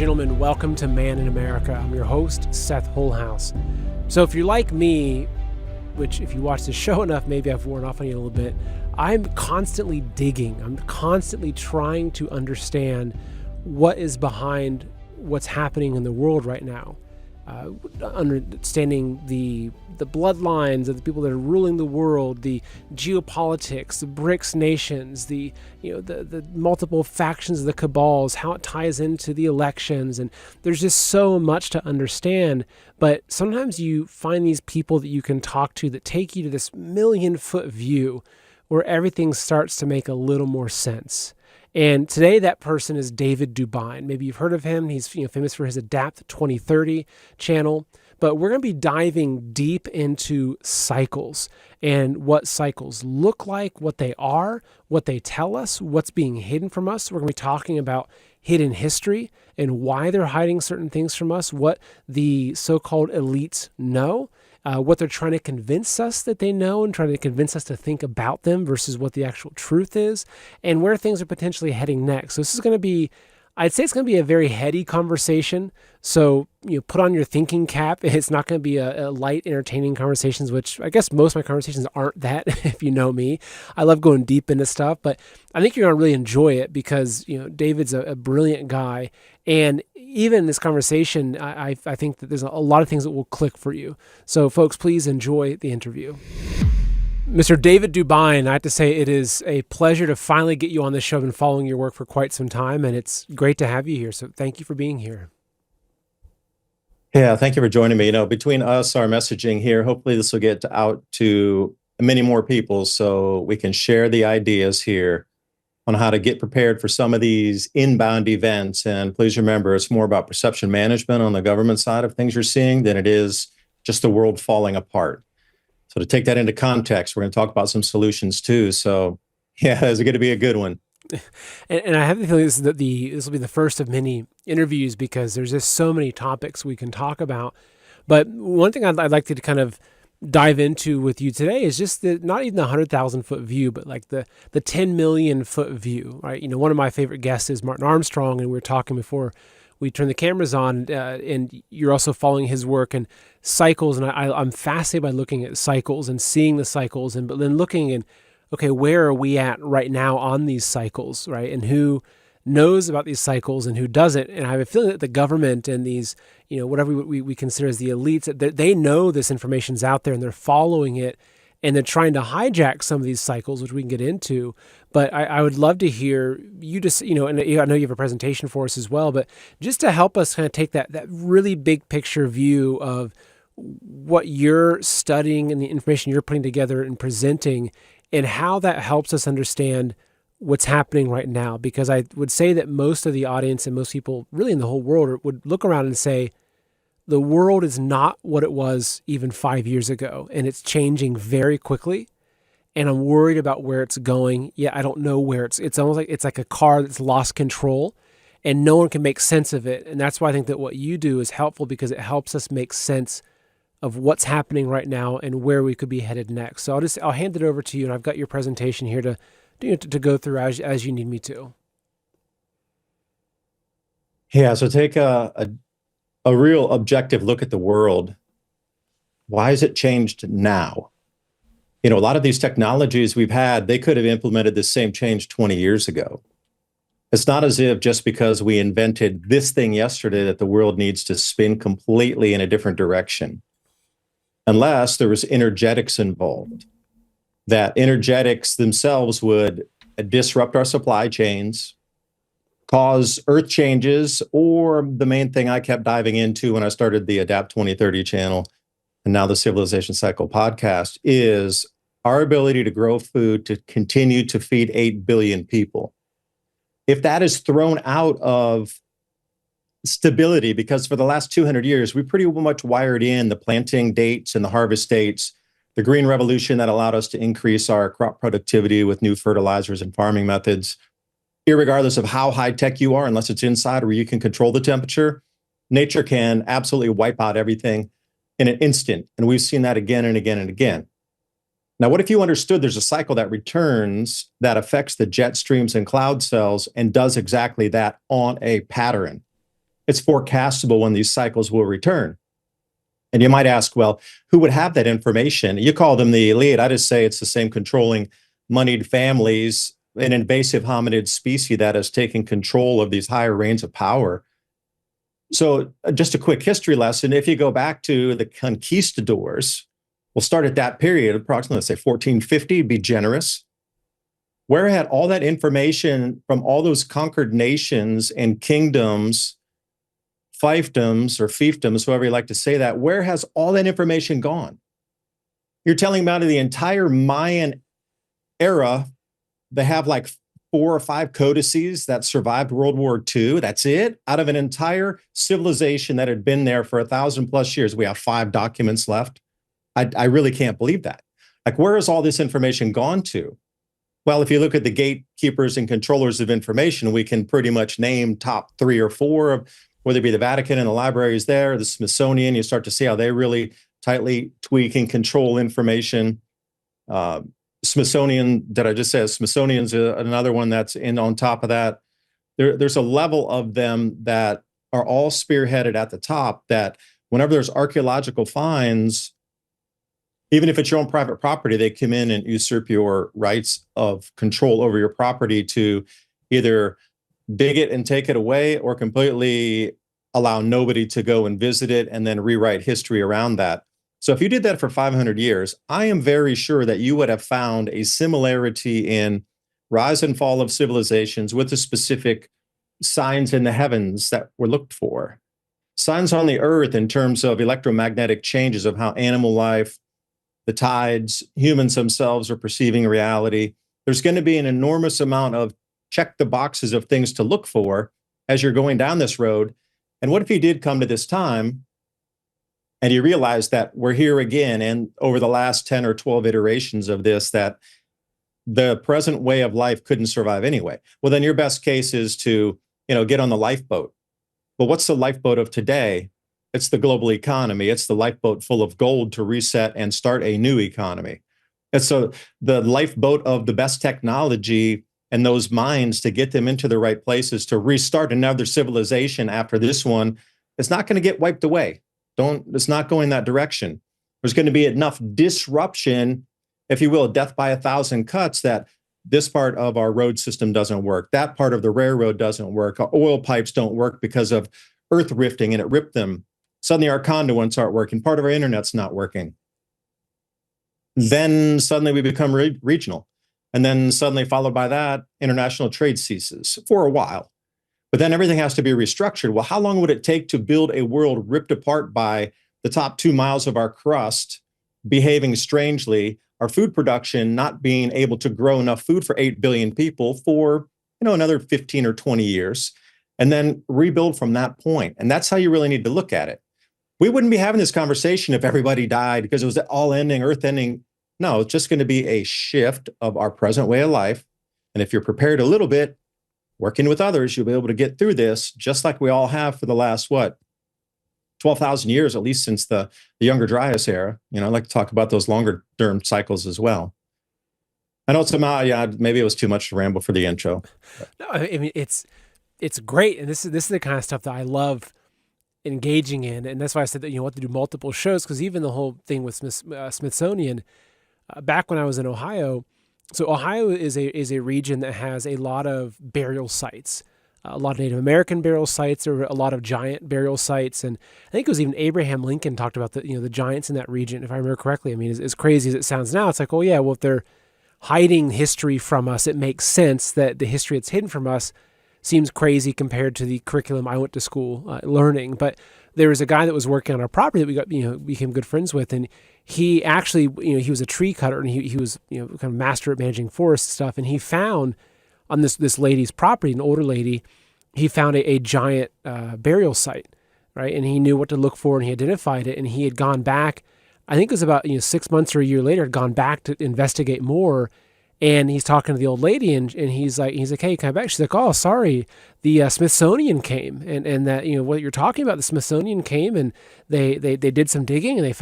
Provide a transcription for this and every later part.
gentlemen, welcome to Man in America. I'm your host, Seth Holhouse. So if you're like me, which if you watch the show enough, maybe I've worn off on you a little bit, I'm constantly digging. I'm constantly trying to understand what is behind what's happening in the world right now. Understanding the bloodlines of the people that are ruling the world, the geopolitics, the BRICS nations, the multiple factions of the cabals, how it ties into the elections, and there's just so much to understand. But sometimes you find these people that you can talk to that take you to this 1,000,000-foot view where everything starts to make a little more sense. And today that person is David Dubyne. Maybe you've heard of him. He's famous for his Adapt 2030 channel. But we're going to be diving deep into cycles and what cycles look like, what they are, what they tell us, what's being hidden from us. We're going to be talking about hidden history and why they're hiding certain things from us, what the so-called elites know, what they're trying to convince us that they know and trying to convince us to think about them versus what the actual truth is, and where things are potentially heading next. So this is going to be, I'd say it's going to be a very heady conversation. So, put on your thinking cap. It's not going to be a light, entertaining conversations, which I guess most of my conversations aren't that, if you know me. I love going deep into stuff, but I think you're going to really enjoy it because, David's a brilliant guy. And even in this conversation, I think that there's a lot of things that will click for you. So folks, please enjoy the interview. Mr. David Dubyne, I have to say it is a pleasure to finally get you on the show. I've been following your work for quite some time, and it's great to have you here. So thank you for being here. Yeah, thank you for joining me. Between us, our messaging here, hopefully this will get out to many more people so we can share the ideas here on how to get prepared for some of these inbound events. And please remember, it's more about perception management on the government side of things you're seeing than it is just the world falling apart. So to take that into context, we're going to talk about some solutions too. So yeah, it's going to be a good one. And I have the feeling this will be the first of many interviews because there's just so many topics we can talk about. But one thing I'd like to kind of dive into with you today is just not even the 100,000-foot view, but like the 10 million-foot view, right? One of my favorite guests is Martin Armstrong, and we were talking before we turned the cameras on, and you're also following his work and cycles, and I'm fascinated by looking at cycles and seeing the cycles, but then looking and, okay, where are we at right now on these cycles, right? And who knows about these cycles and who doesn't? And I have a feeling that the government and these, whatever we consider as the elites, that they know this information's out there and they're following it and they're trying to hijack some of these cycles, which we can get into. But I would love to hear you just, and I know you have a presentation for us as well, but just to help us kind of take that really big picture view of what you're studying and the information you're putting together and presenting and how that helps us understand what's happening right now. Because I would say that most of the audience and most people really in the whole world would look around and say, the world is not what it was even 5 years ago, and it's changing very quickly. And I'm worried about where it's going. Yeah, I don't know where it's almost like it's like a car that's lost control and no one can make sense of it. And that's why I think that what you do is helpful because it helps us make sense of what's happening right now and where we could be headed next. So I'll hand it over to you, and I've got your presentation here to go through as you need me to. Yeah, so take a real objective look at the world. Why has it changed now? A lot of these technologies we've had, they could have implemented the same change 20 years ago. It's not as if just because we invented this thing yesterday that the world needs to spin completely in a different direction. Unless there was energetics involved. That energetics themselves would disrupt our supply chains, cause earth changes, or the main thing I kept diving into when I started the Adapt 2030 channel and now the Civilization Cycle podcast is our ability to grow food to continue to feed 8 billion people. If that is thrown out of stability, because for the last 200 years, we pretty much wired in the planting dates and the harvest dates, the green revolution that allowed us to increase our crop productivity with new fertilizers and farming methods, irregardless of how high tech you are, unless it's inside where you can control the temperature, nature can absolutely wipe out everything in an instant. And we've seen that again and again and again. Now, what if you understood there's a cycle that returns that affects the jet streams and cloud cells and does exactly that on a pattern? it's forecastable when these cycles will return. And you might ask, well, who would have that information? You call them the elite. I just say it's the same controlling moneyed families, an invasive hominid species that is taking control of these higher reigns of power. So just a quick history lesson. If you go back to the conquistadors, we'll start at that period, approximately, let's say 1450, be generous. Where had all that information from all those conquered nations and kingdoms, fiefdoms or fiefdoms, however you like to say that, where has all that information gone? You're telling me out of the entire Mayan era, they have like 4 or 5 codices that survived World War II. That's it. Out of an entire civilization that had been there for 1,000+ years, we have 5 documents left. I really can't believe that. Like, where has all this information gone to? Well, if you look at the gatekeepers and controllers of information, we can pretty much name top 3 or 4 of, whether it be the Vatican and the libraries there, the Smithsonian. You start to see how they really tightly tweak and control information. Smithsonian, did I just say Smithsonian's another one that's in on top of that. There's a level of them that are all spearheaded at the top, that whenever there's archaeological finds, even if it's your own private property, they come in and usurp your rights of control over your property to either dig it and take it away or completely allow nobody to go and visit it and then rewrite history around that. So if you did that for 500 years, I am very sure that you would have found a similarity in rise and fall of civilizations with the specific signs in the heavens that were looked for. Signs on the earth in terms of electromagnetic changes of how animal life, the tides, humans themselves are perceiving reality. There's going to be an enormous amount of check the boxes of things to look for as you're going down this road. And what if you did come to this time and you realize that we're here again, and over the last 10 or 12 iterations of this, that the present way of life couldn't survive anyway? Well, then your best case is to, get on the lifeboat. Well, what's the lifeboat of today? It's the global economy. It's the lifeboat full of gold to reset and start a new economy. And so the lifeboat of the best technology and those minds to get them into the right places to restart another civilization after this one, it's not going to get wiped away. It's not going that direction. There's going to be enough disruption, if you will, death by 1,000 cuts, that this part of our road system doesn't work. That part of the railroad doesn't work. Our oil pipes don't work because of earth rifting, and it ripped them. Suddenly our conduits aren't working. Part of our internet's not working. Then suddenly we become regional. And then suddenly followed by that, international trade ceases for a while. But then everything has to be restructured. Well, how long would it take to build a world ripped apart by the top 2 miles of our crust behaving strangely, our food production not being able to grow enough food for 8 billion people for, another 15 or 20 years, and then rebuild from that point? And that's how you really need to look at it. We wouldn't be having this conversation if everybody died because it was all ending, earth ending. No, it's just going to be a shift of our present way of life. And if you're prepared a little bit, working with others, you'll be able to get through this, just like we all have for the last, 12,000 years, at least since the Younger Dryas era. I'd like to talk about those longer term cycles as well. I know somehow, maybe it was too much to ramble for the intro. No, I mean, it's great. And this is the kind of stuff that I love engaging in. And that's why I said that, what to do multiple shows, because even the whole thing with Smithsonian, back when I was in Ohio, so Ohio is a region that has a lot of burial sites, a lot of Native American burial sites, or a lot of giant burial sites. And I think it was even Abraham Lincoln talked about the giants in that region, if I remember correctly. I mean, as crazy as it sounds now, it's like, oh yeah, well, if they're hiding history from us, it makes sense that the history that's hidden from us seems crazy compared to the curriculum I went to school learning. But there was a guy that was working on our property that we got, became good friends with, and he actually, he was a tree cutter, and he was, kind of master at managing forest stuff. And he found on this lady's property, an older lady, he found a giant burial site, right? And he knew what to look for, and he identified it, and he had gone back, I think it was about 6 months or a year later, had gone back to investigate more. And he's talking to the old lady, and he's like, hey, come back. She's like, oh, sorry, the Smithsonian came, and that, what you're talking about, the Smithsonian came, and they did some digging, and they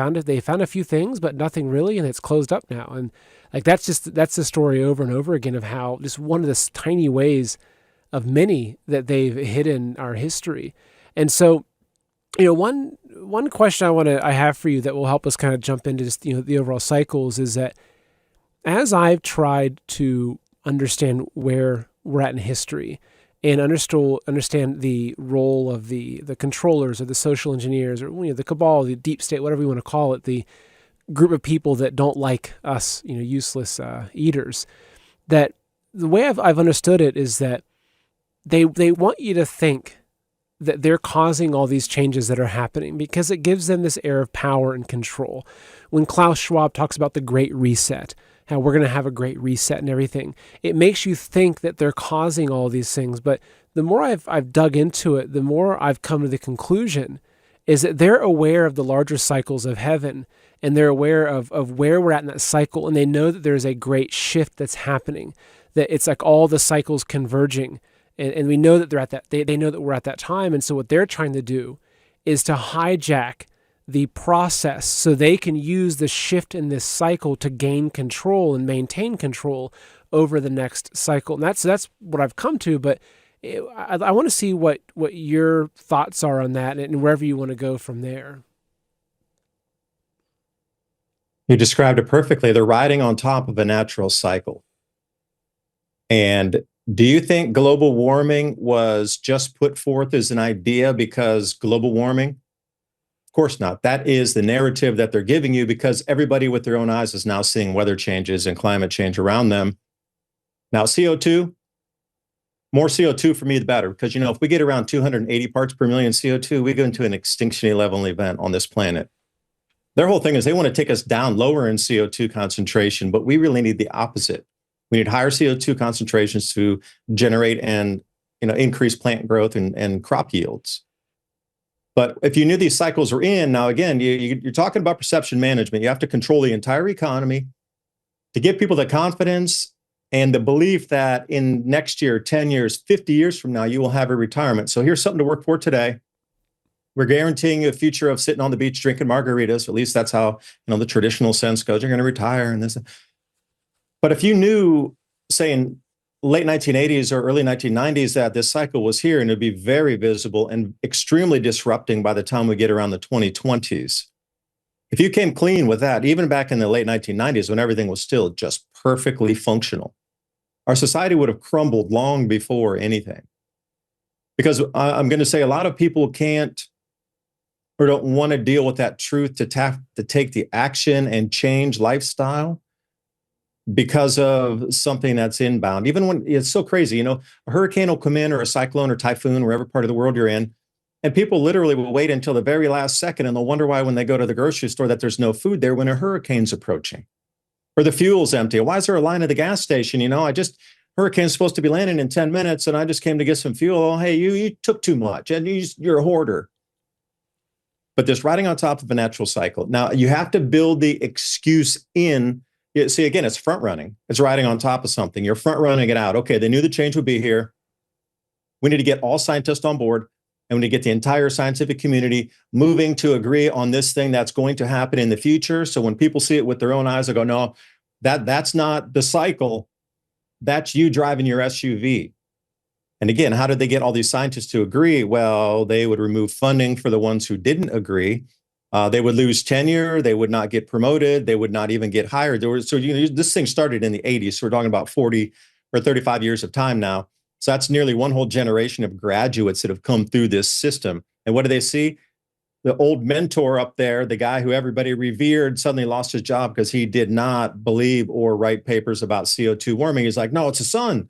found a few things, but nothing really, and it's closed up now. And like that's the story over and over again of how just one of the tiny ways of many that they've hidden our history. And so, one question I have for you that will help us kind of jump into just, the overall cycles is that as I've tried to understand where we're at in history and understand the role of the controllers or the social engineers or the cabal, the deep state, whatever you want to call it, the group of people that don't like us, useless eaters, that the way I've understood it is that they want you to think that they're causing all these changes that are happening because it gives them this air of power and control. When Klaus Schwab talks about the Great Reset, how we're going to have a great reset and everything, it makes you think that they're causing all these things. But the more I've dug into it, the more I've come to the conclusion is that they're aware of the larger cycles of heaven, and they're aware of where we're at in that cycle, and they know that there's a great shift that's happening, that it's like all the cycles converging. And we know that they're at that, they know that we're at that time. And so what they're trying to do is to hijack the process so they can use the shift in this cycle to gain control and maintain control over the next cycle. And that's what I've come to. But I want to see what your thoughts are on that and wherever you want to go from there. You described it perfectly. They're riding on top of a natural cycle. And do you think global warming was just put forth as an idea because global warming? Of course not. That is the narrative that they're giving you because everybody with their own eyes is now seeing weather changes and climate change around them. Now, CO2, more CO2 for me, the better. Because, if we get around 280 parts per million CO2, we go into an extinction level event on this planet. Their whole thing is they want to take us down lower in CO2 concentration, but we really need the opposite. We need higher CO2 concentrations to generate and increase plant growth and crop yields. But if you knew these cycles were in, now again, you're talking about perception management. You have to control the entire economy to give people the confidence and the belief that in next year, 10 years, 50 years from now, you will have a retirement. So here's something to work for today. We're guaranteeing you a future of sitting on the beach drinking margaritas. At least that's how the traditional sense goes. You're going to retire and this. But if you knew, say, in late 1980s or early 1990s that this cycle was here and it'd be very visible and extremely disrupting by the time we get around the 2020s, if you came clean with that, even back in the late 1990s when everything was still just perfectly functional, our society would have crumbled long before anything. Because I'm going to say a lot of people can't or don't want to deal with that truth to take the action and change lifestyle because of something that's inbound. Even when it's so crazy, a hurricane will come in or a cyclone or typhoon, wherever part of the world you're in, and people literally will wait until the very last second and they'll wonder why when they go to the grocery store that there's no food there when a hurricane's approaching or the fuel's empty. Why is there a line at the gas station? Hurricane's supposed to be landing in 10 minutes and I just came to get some fuel. Oh, hey, you took too much and you're a hoarder. But this riding on top of a natural cycle. Now you have to build the excuse in. See, again, it's front running. It's riding on top of something. You're front running it out. Okay, they knew the change would be here. We need to get all scientists on board, and we need to get the entire scientific community moving to agree on this thing that's going to happen in the future. So when people see it with their own eyes, they go, no, that's not the cycle. That's you driving your SUV. And again, how did they get all these scientists to agree? Well, they would remove funding for the ones who didn't agree. They would lose tenure. They would not get promoted. They would not even get hired. This thing started in the 80s. So we're talking about 40 or 35 years of time now. So that's nearly one whole generation of graduates that have come through this system. And what do they see? The old mentor up there, the guy who everybody revered, suddenly lost his job because he did not believe or write papers about CO2 warming. He's like, no, it's the sun.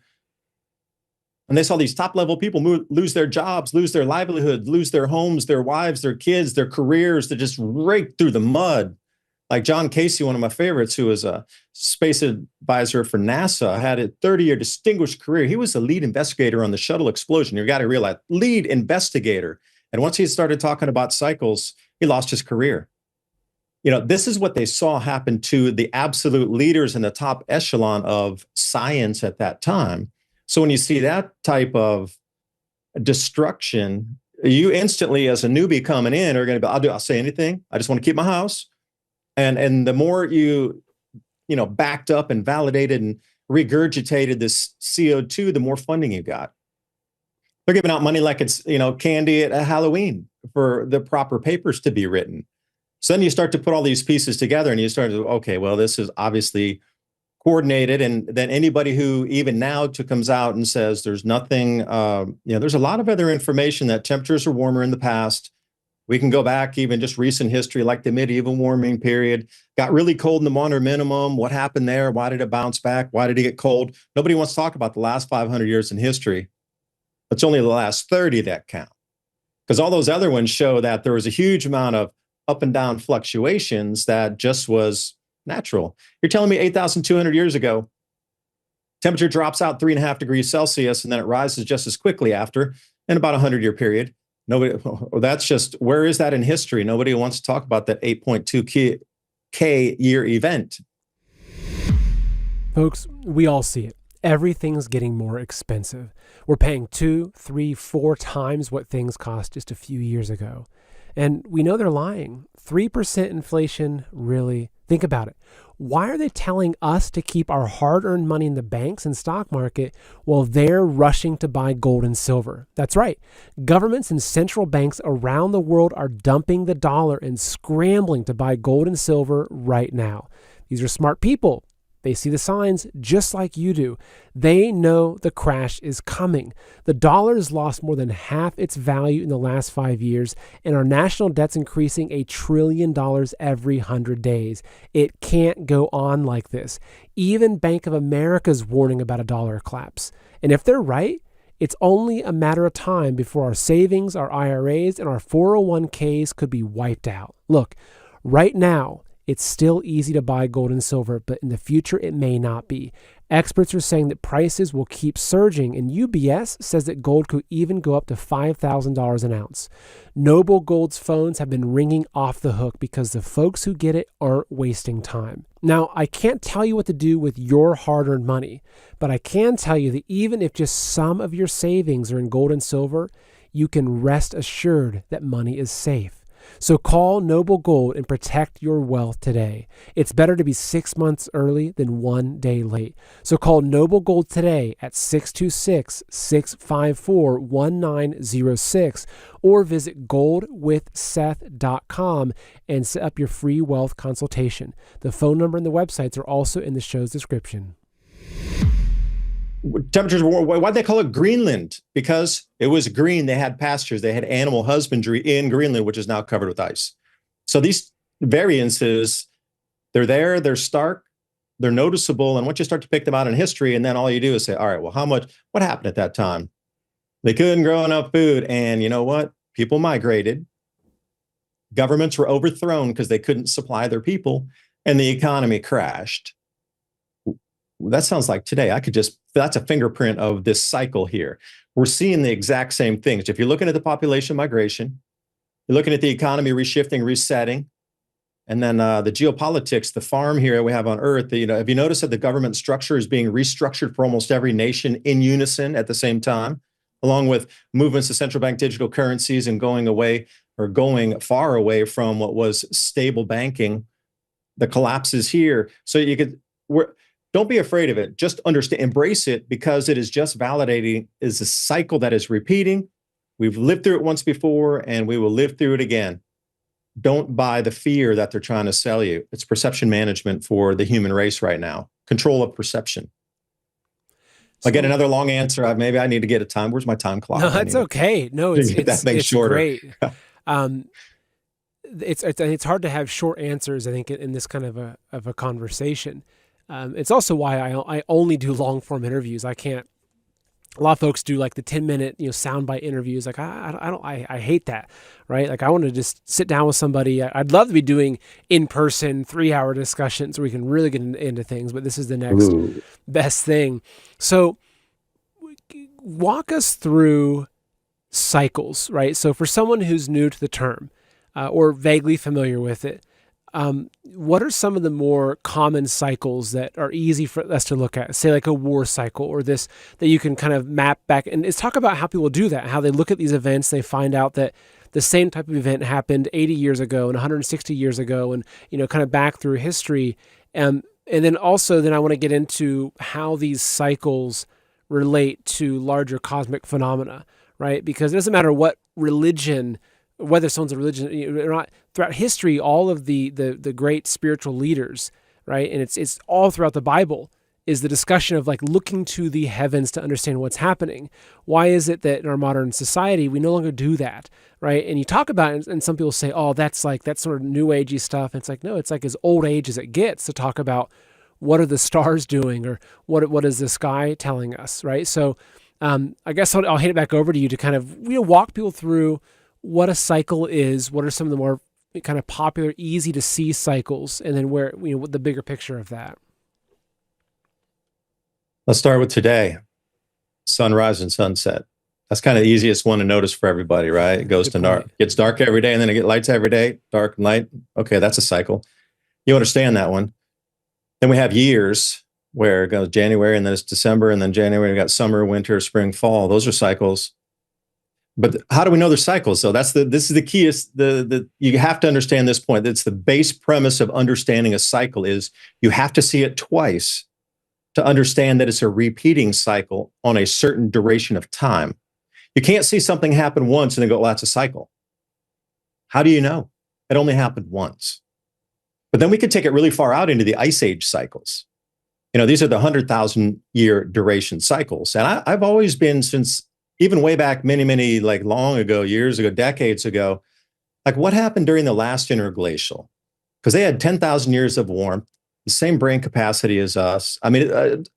And they saw these top level people lose their jobs, lose their livelihood, lose their homes, their wives, their kids, their careers, that just rake through the mud. Like John Casey, one of my favorites, who was a space advisor for NASA, had a 30-year distinguished career. He was the lead investigator on the shuttle explosion. You got to realize, lead investigator. And once he started talking about cycles, he lost his career. This is what they saw happen to the absolute leaders in the top echelon of science at that time. So when you see that type of destruction, you instantly, as a newbie coming in, are going to be, I'll say anything. I just want to keep my house. And the more you backed up and validated and regurgitated this CO2, the more funding you got. They're giving out money like it's, candy at Halloween for the proper papers to be written. So then you start to put all these pieces together and you start to, okay, well, this is obviously coordinated. And then anybody who even now comes out and says there's nothing, there's a lot of other information that temperatures are warmer in the past. We can go back even just recent history, like the medieval warming period, got really cold in the modern minimum. What happened there? Why did it bounce back? Why did it get cold? Nobody wants to talk about the last 500 years in history. It's only the last 30 that count, because all those other ones show that there was a huge amount of up and down fluctuations that just was natural. You're telling me 8,200 years ago, temperature drops out 3.5 degrees Celsius, and then it rises just as quickly after in about a 100-year period. Nobody, that's just, where is that in history? Nobody wants to talk about that 8.2 K year event. Folks, we all see it. Everything's getting more expensive. We're paying 2, 3, 4 times what things cost just a few years ago. And we know they're lying. 3% inflation, really? Think about it. Why are they telling us to keep our hard-earned money in the banks and stock market while they're rushing to buy gold and silver? That's right. Governments and central banks around the world are dumping the dollar and scrambling to buy gold and silver right now. These are smart people. They see the signs just like you do. They know the crash is coming. The dollar has lost more than half its value in the last 5 years, and our national debt's increasing $1 trillion every 100 days. It can't go on like this. Even Bank of America's warning about a dollar collapse. And if they're right, it's only a matter of time before our savings, our IRAs, and our 401ks could be wiped out. Look, right now, it's still easy to buy gold and silver, but in the future, it may not be. Experts are saying that prices will keep surging, and UBS says that gold could even go up to $5,000 an ounce. Noble Gold's phones have been ringing off the hook because the folks who get it aren't wasting time. Now, I can't tell you what to do with your hard-earned money, but I can tell you that even if just some of your savings are in gold and silver, you can rest assured that money is safe. So call Noble Gold and protect your wealth today. It's better to be 6 months early than 1 day late. So call Noble Gold today at 626-654-1906 or visit goldwithseth.com and set up your free wealth consultation. The phone number and the websites are also in the show's description. Temperatures were, why'd they call it Greenland? Because it was green. They had pastures. They had animal husbandry in Greenland, which is now covered with ice. So these variances, they're there, they're stark, they're noticeable. And once you start to pick them out in history, and then all you do is say, all right, well, what happened at that time? They couldn't grow enough food. And you know what? People migrated. Governments were overthrown because they couldn't supply their people, and the economy crashed. That sounds like today. That's a fingerprint of this cycle here. We're seeing the exact same things. If you're looking at the population migration, you're looking at the economy reshifting, resetting, and then the geopolitics, the farm here we have on Earth. Have you noticed that the government structure is being restructured for almost every nation in unison at the same time, along with movements to central bank digital currencies and going far away from what was stable banking? The collapse is here. So don't be afraid of it. Just understand, embrace it, because it is just validating, is a cycle that is repeating. We've lived through it once before, and we will live through it again. Don't buy the fear that they're trying to sell you. It's perception management for the human race right now. Control of perception. Again, another long answer. Maybe I need to get a time. Where's my time clock? No, that's okay. No, it's shorter. Great. It's hard to have short answers, I think, in this kind of a conversation. It's also why I only do long form interviews. I can't. A lot of folks do like the 10-minute soundbite interviews. Like I hate that, right? Like I want to just sit down with somebody. I'd love to be doing in-person 3-hour discussions where we can really get into things. But this is the next best thing. So walk us through cycles, right? So for someone who's new to the term or vaguely familiar with it. What are some of the more common cycles that are easy for us to look at, say like a war cycle or this, that you can kind of map back? And let's talk about how people do that, how they look at these events, they find out that the same type of event happened 80 years ago and 160 years ago and, kind of back through history. And then I want to get into how these cycles relate to larger cosmic phenomena, right? Because it doesn't matter what religion, whether someone's a religion or not, throughout history, all of the great spiritual leaders, right? And it's all throughout the Bible is the discussion of like looking to the heavens to understand what's happening. Why is it that in our modern society we no longer do that, right? And you talk about it, and some people say, "Oh, that's sort of new agey stuff." And it's like, no, it's like as old age as it gets to talk about what are the stars doing or what is the sky telling us, right? So I guess I'll hand it back over to you to kind of walk people through what a cycle is, what are some of the more kind of popular, easy to see cycles, and then where the bigger picture of that. Let's start with today. Sunrise and sunset. That's kind of the easiest one to notice for everybody, right? It goes to dark, gets dark every day, and then it gets lights every day, dark and light. Okay, that's a cycle. You understand that one. Then we have years where it goes January, and then it's December, and then January, we got summer, winter, spring, fall. Those are cycles. But how do we know they're cycles? So this is the key. Is you have to understand this point. It's the base premise of understanding a cycle is you have to see it twice to understand that it's a repeating cycle on a certain duration of time. You can't see something happen once and then go, well, that's a cycle. How do you know? It only happened once. But then we could take it really far out into the Ice Age cycles. These are the 100,000 year duration cycles. And I've always been, since even way back many, like long ago, years ago, decades ago, like what happened during the last interglacial? Because they had 10,000 years of warmth, the same brain capacity as us. I mean,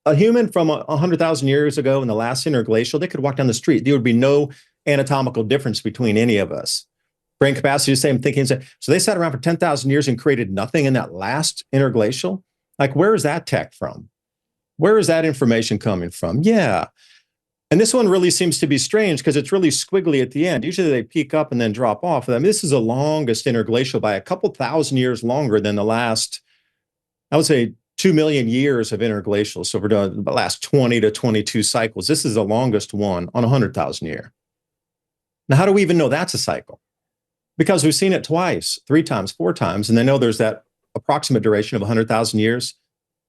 a human from 100,000 years ago in the last interglacial, they could walk down the street. There would be no anatomical difference between any of us. Brain capacity, same thinking. So they sat around for 10,000 years and created nothing in that last interglacial. Like, where is that tech from? Where is that information coming from? Yeah. And this one really seems to be strange because it's really squiggly at the end. Usually they peak up and then drop off. I mean, this is the longest interglacial by a couple thousand years longer than the last, I would say, 2 million years of interglacial. So we're doing the last 20 to 22 cycles. This is the longest one on 100,000 year. Now, how do we even know that's a cycle? Because we've seen it twice, 3 times, 4 times, and they know there's that approximate duration of 100,000 years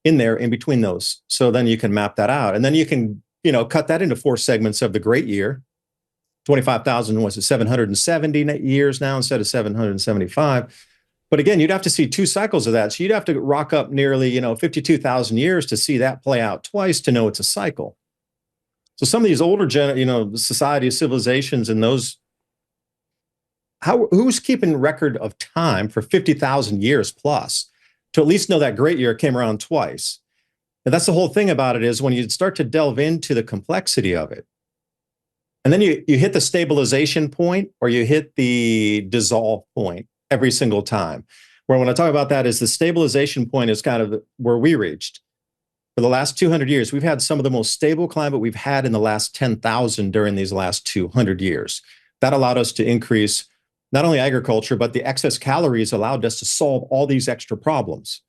in there in between those. So then you can map that out. And then you can, cut that into 4 segments of the great year. 25,000, was it 770 years now instead of 775? But again, you'd have to see 2 cycles of that. So you'd have to rock up nearly, 52,000 years to see that play out twice to know it's a cycle. So some of these older, societies, civilizations, and those, who's keeping record of time for 50,000 years plus to at least know that great year came around twice? And that's the whole thing about it, is when you start to delve into the complexity of it, and then you hit the stabilization point or you hit the dissolve point every single time. Where when I talk about that, is the stabilization point is kind of where we reached. For the last 200 years, we've had some of the most stable climate we've had in the last 10,000 during these last 200 years. That allowed us to increase not only agriculture, but the excess calories allowed us to solve all these extra problems.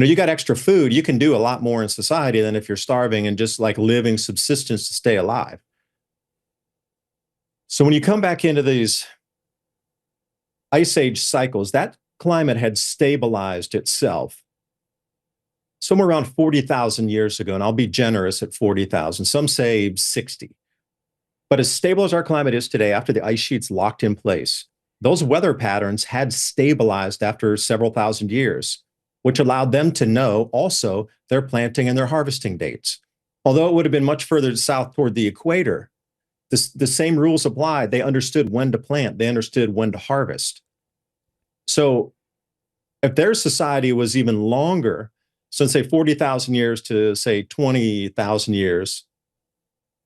You got extra food, you can do a lot more in society than if you're starving and just like living subsistence to stay alive. So when you come back into these Ice Age cycles, that climate had stabilized itself somewhere around 40,000 years ago. And I'll be generous at 40,000. Some say 60. But as stable as our climate is today, after the ice sheets locked in place, those weather patterns had stabilized after several thousand years, which allowed them to know also their planting and their harvesting dates. Although it would have been much further south toward the equator, the same rules applied. They understood when to plant. They understood when to harvest. So if their society was even longer, so say 40,000 years to say 20,000 years,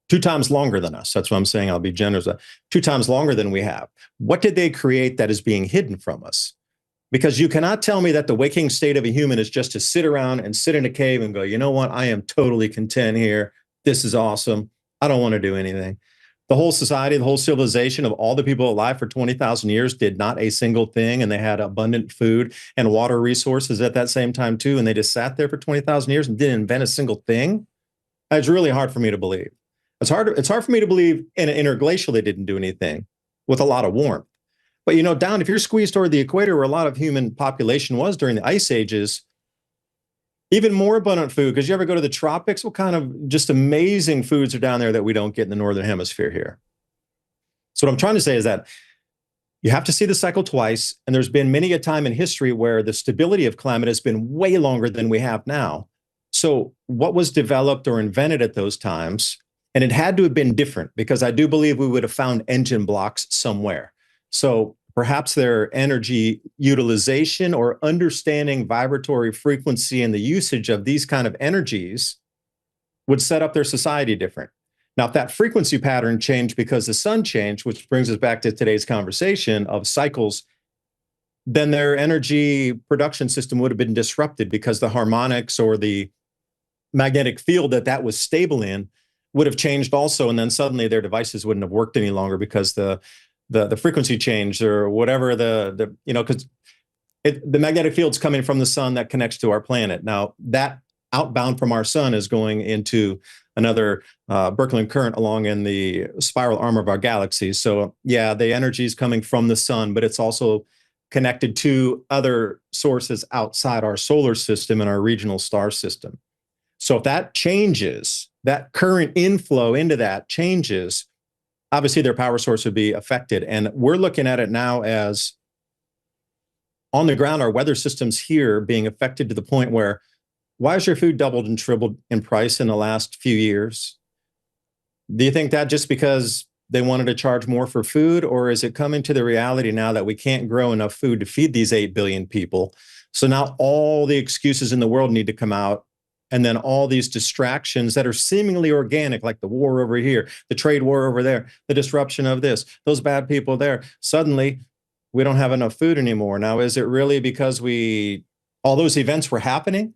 2 times longer than us. That's what I'm saying. I'll be generous. 2 times longer than we have. What did they create that is being hidden from us? Because you cannot tell me that the waking state of a human is just to sit around and sit in a cave and go, you know what? I am totally content here. This is awesome. I don't want to do anything. The whole society, the whole civilization of all the people alive for 20,000 years did not a single thing. And they had abundant food and water resources at that same time too. And they just sat there for 20,000 years and didn't invent a single thing. It's really hard for me to believe. It's hard for me to believe in an interglacial they didn't do anything with a lot of warmth. But down, if you're squeezed toward the equator where a lot of human population was during the ice ages, even more abundant food, because you ever go to the tropics, what kind of just amazing foods are down there that we don't get in the northern hemisphere here? So what I'm trying to say is that you have to see the cycle twice, and there's been many a time in history where the stability of climate has been way longer than we have now. So what was developed or invented at those times, and it had to have been different because I do believe we would have found engine blocks somewhere. So perhaps their energy utilization or understanding vibratory frequency and the usage of these kind of energies would set up their society different. Now, if that frequency pattern changed because the sun changed, which brings us back to today's conversation of cycles, then their energy production system would have been disrupted because the harmonics or the magnetic field that was stable in would have changed also. And then suddenly their devices wouldn't have worked any longer because the frequency changed or whatever because the magnetic field's coming from the sun that connects to our planet. Now, that outbound from our sun is going into another Birkeland current along in the spiral arm of our galaxy. So yeah, the energy is coming from the sun, but it's also connected to other sources outside our solar system and our regional star system. So if that changes, that current inflow into that changes, obviously their power source would be affected. And we're looking at it now as on the ground, our weather systems here being affected to the point where, why has your food doubled and tripled in price in the last few years? Do you think that just because they wanted to charge more for food, or is it coming to the reality now that we can't grow enough food to feed these 8 billion people? So now all the excuses in the world need to come out, and then all these distractions that are seemingly organic, like the war over here, the trade war over there, the disruption of this, those bad people there, suddenly we don't have enough food anymore. Now, is it really because all those events were happening?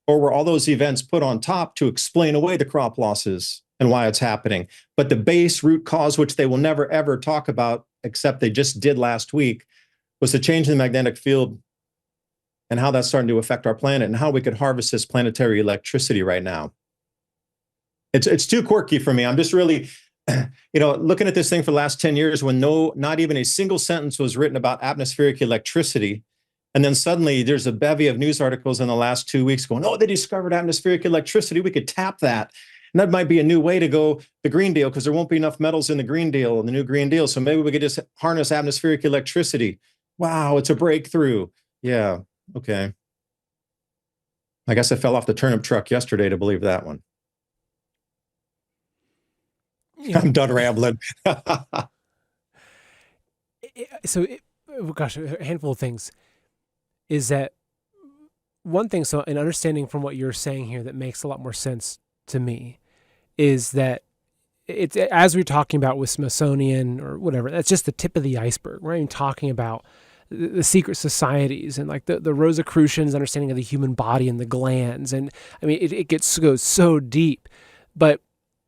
Or were all those events put on top to explain away the crop losses and why it's happening? But the base root cause, which they will never, ever talk about, except they just did last week, was the change in the magnetic field and how that's starting to affect our planet and how we could harvest this planetary electricity right now. It's too quirky for me. I'm just really, looking at this thing for the last 10 years when not even a single sentence was written about atmospheric electricity. And then suddenly there's a bevy of news articles in the last 2 weeks going, oh, they discovered atmospheric electricity. We could tap that. And that might be a new way to go the Green Deal because there won't be enough metals in the Green Deal, the new Green Deal. So maybe we could just harness atmospheric electricity. Wow, it's a breakthrough. Yeah, okay. I guess I fell off the turnip truck yesterday to believe that one. I'm done rambling. Gosh, a handful of things. Is that one thing? So, in understanding from what you're saying here, that makes a lot more sense to me, is that it's as we're talking about with Smithsonian or whatever. That's just the tip of the iceberg. We're not even talking about the secret societies and like the Rosicrucians' understanding of the human body and the glands, and I mean it goes so deep, but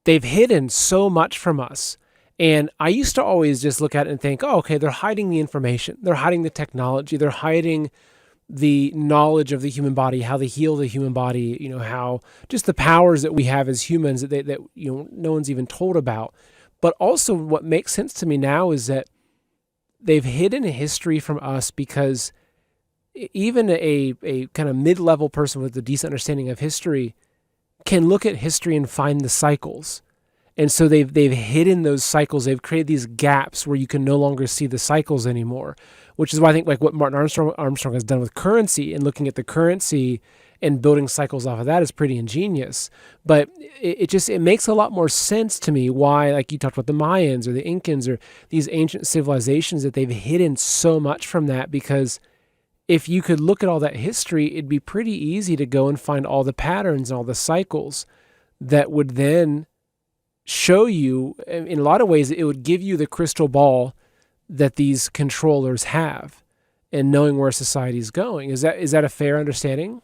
they've hidden so much from us. And I used to always just look at it and think, oh, okay, they're hiding the information, they're hiding the technology, they're hiding the knowledge of the human body, how they heal the human body, how just the powers that we have as humans that no one's even told about. But also what makes sense to me now is that they've hidden history from us because even a kind of mid-level person with a decent understanding of history can look at history and find the cycles. And so they've hidden those cycles. They've created these gaps where you can no longer see the cycles anymore, which is why I think like what Martin Armstrong has done with currency and looking at the currency and building cycles off of that is pretty ingenious. But it makes a lot more sense to me why, like you talked about the Mayans or the Incans or these ancient civilizations, that they've hidden so much from that, because if you could look at all that history, it'd be pretty easy to go and find all the patterns and all the cycles that would then show you, in a lot of ways, it would give you the crystal ball that these controllers have and knowing where society is going. Is that a fair understanding?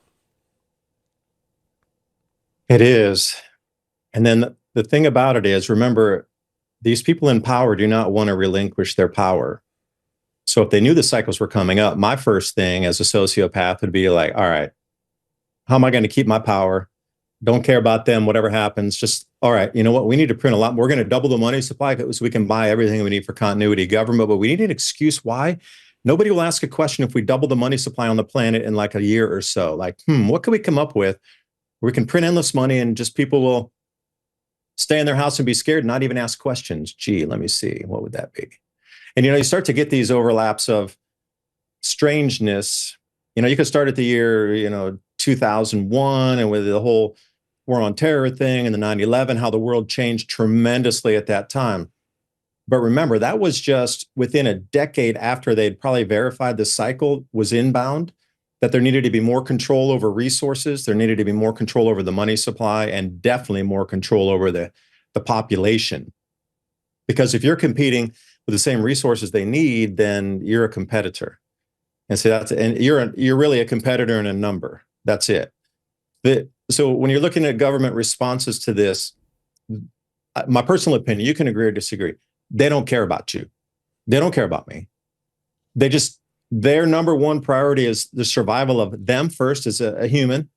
It is. And then the thing about it is, remember, these people in power do not want to relinquish their power. So if they knew the cycles were coming up, my first thing as a sociopath would be like, all right, how am I going to keep my power? Don't care about them, whatever happens. Just, all right, you know what? We need to print a lot. We're going to double the money supply so we can buy everything we need for continuity government, but we need an excuse why. Nobody will ask a question if we double the money supply on the planet in like a year or so. Like, what can we come up with where we can print endless money and just people will stay in their house and be scared, not even ask questions. Gee, let me see. What would that be? And, you start to get these overlaps of strangeness. You could start at the year, 2001 and with the whole war on terror thing and the 9/11, how the world changed tremendously at that time. But remember, that was just within a decade after they'd probably verified the cycle was inbound, that there needed to be more control over resources. There needed to be more control over the money supply and definitely more control over the population. Because if you're competing with the same resources they need, then you're a competitor. And so you're really a competitor in a number. That's it. So when you're looking at government responses to this, my personal opinion, you can agree or disagree. They don't care about you. They don't care about me. Their number one priority is the survival of them first as a human.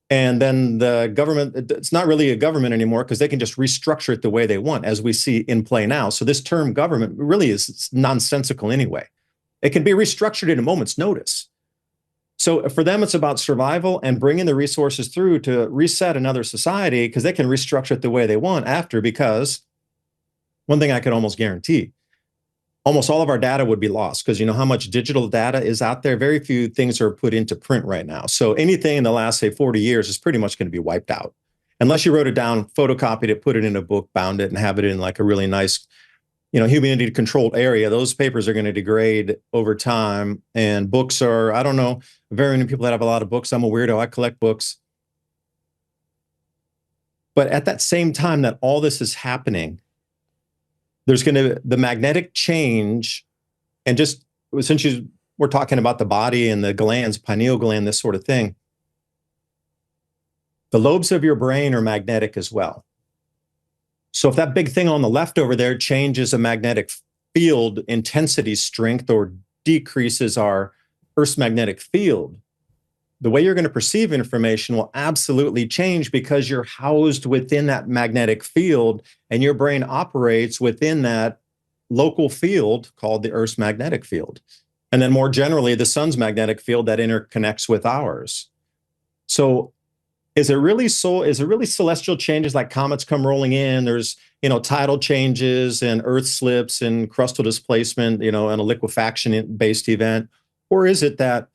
And then the government, it's not really a government anymore because they can just restructure it the way they want, as we see in play now. So this term government really is nonsensical anyway. It can be restructured at a moment's notice. So for them, it's about survival and bringing the resources through to reset another society because they can restructure it the way they want after, because one thing I can almost guarantee, almost all of our data would be lost because you know how much digital data is out there. Very few things are put into print right now. So anything in the last, say, 40 years is pretty much going to be wiped out. Unless you wrote it down, photocopied it, put it in a book, bound it, and have it in like a really nice, humidity-controlled area. Those papers are going to degrade over time. And books are, I don't know, very many people that have a lot of books. I'm a weirdo. I collect books. But at that same time that all this is happening, there's going to the magnetic change, and just since we're talking about the body and the glands, pineal gland, this sort of thing, the lobes of your brain are magnetic as well. So if that big thing on the left over there changes a magnetic field intensity strength or decreases our Earth's magnetic field, the way you're going to perceive information will absolutely change because you're housed within that magnetic field and your brain operates within that local field called the Earth's magnetic field. And then more generally, the sun's magnetic field that interconnects with ours. So is it really celestial changes like comets come rolling in? There's, tidal changes and earth slips and crustal displacement, and a liquefaction-based event? Or is it that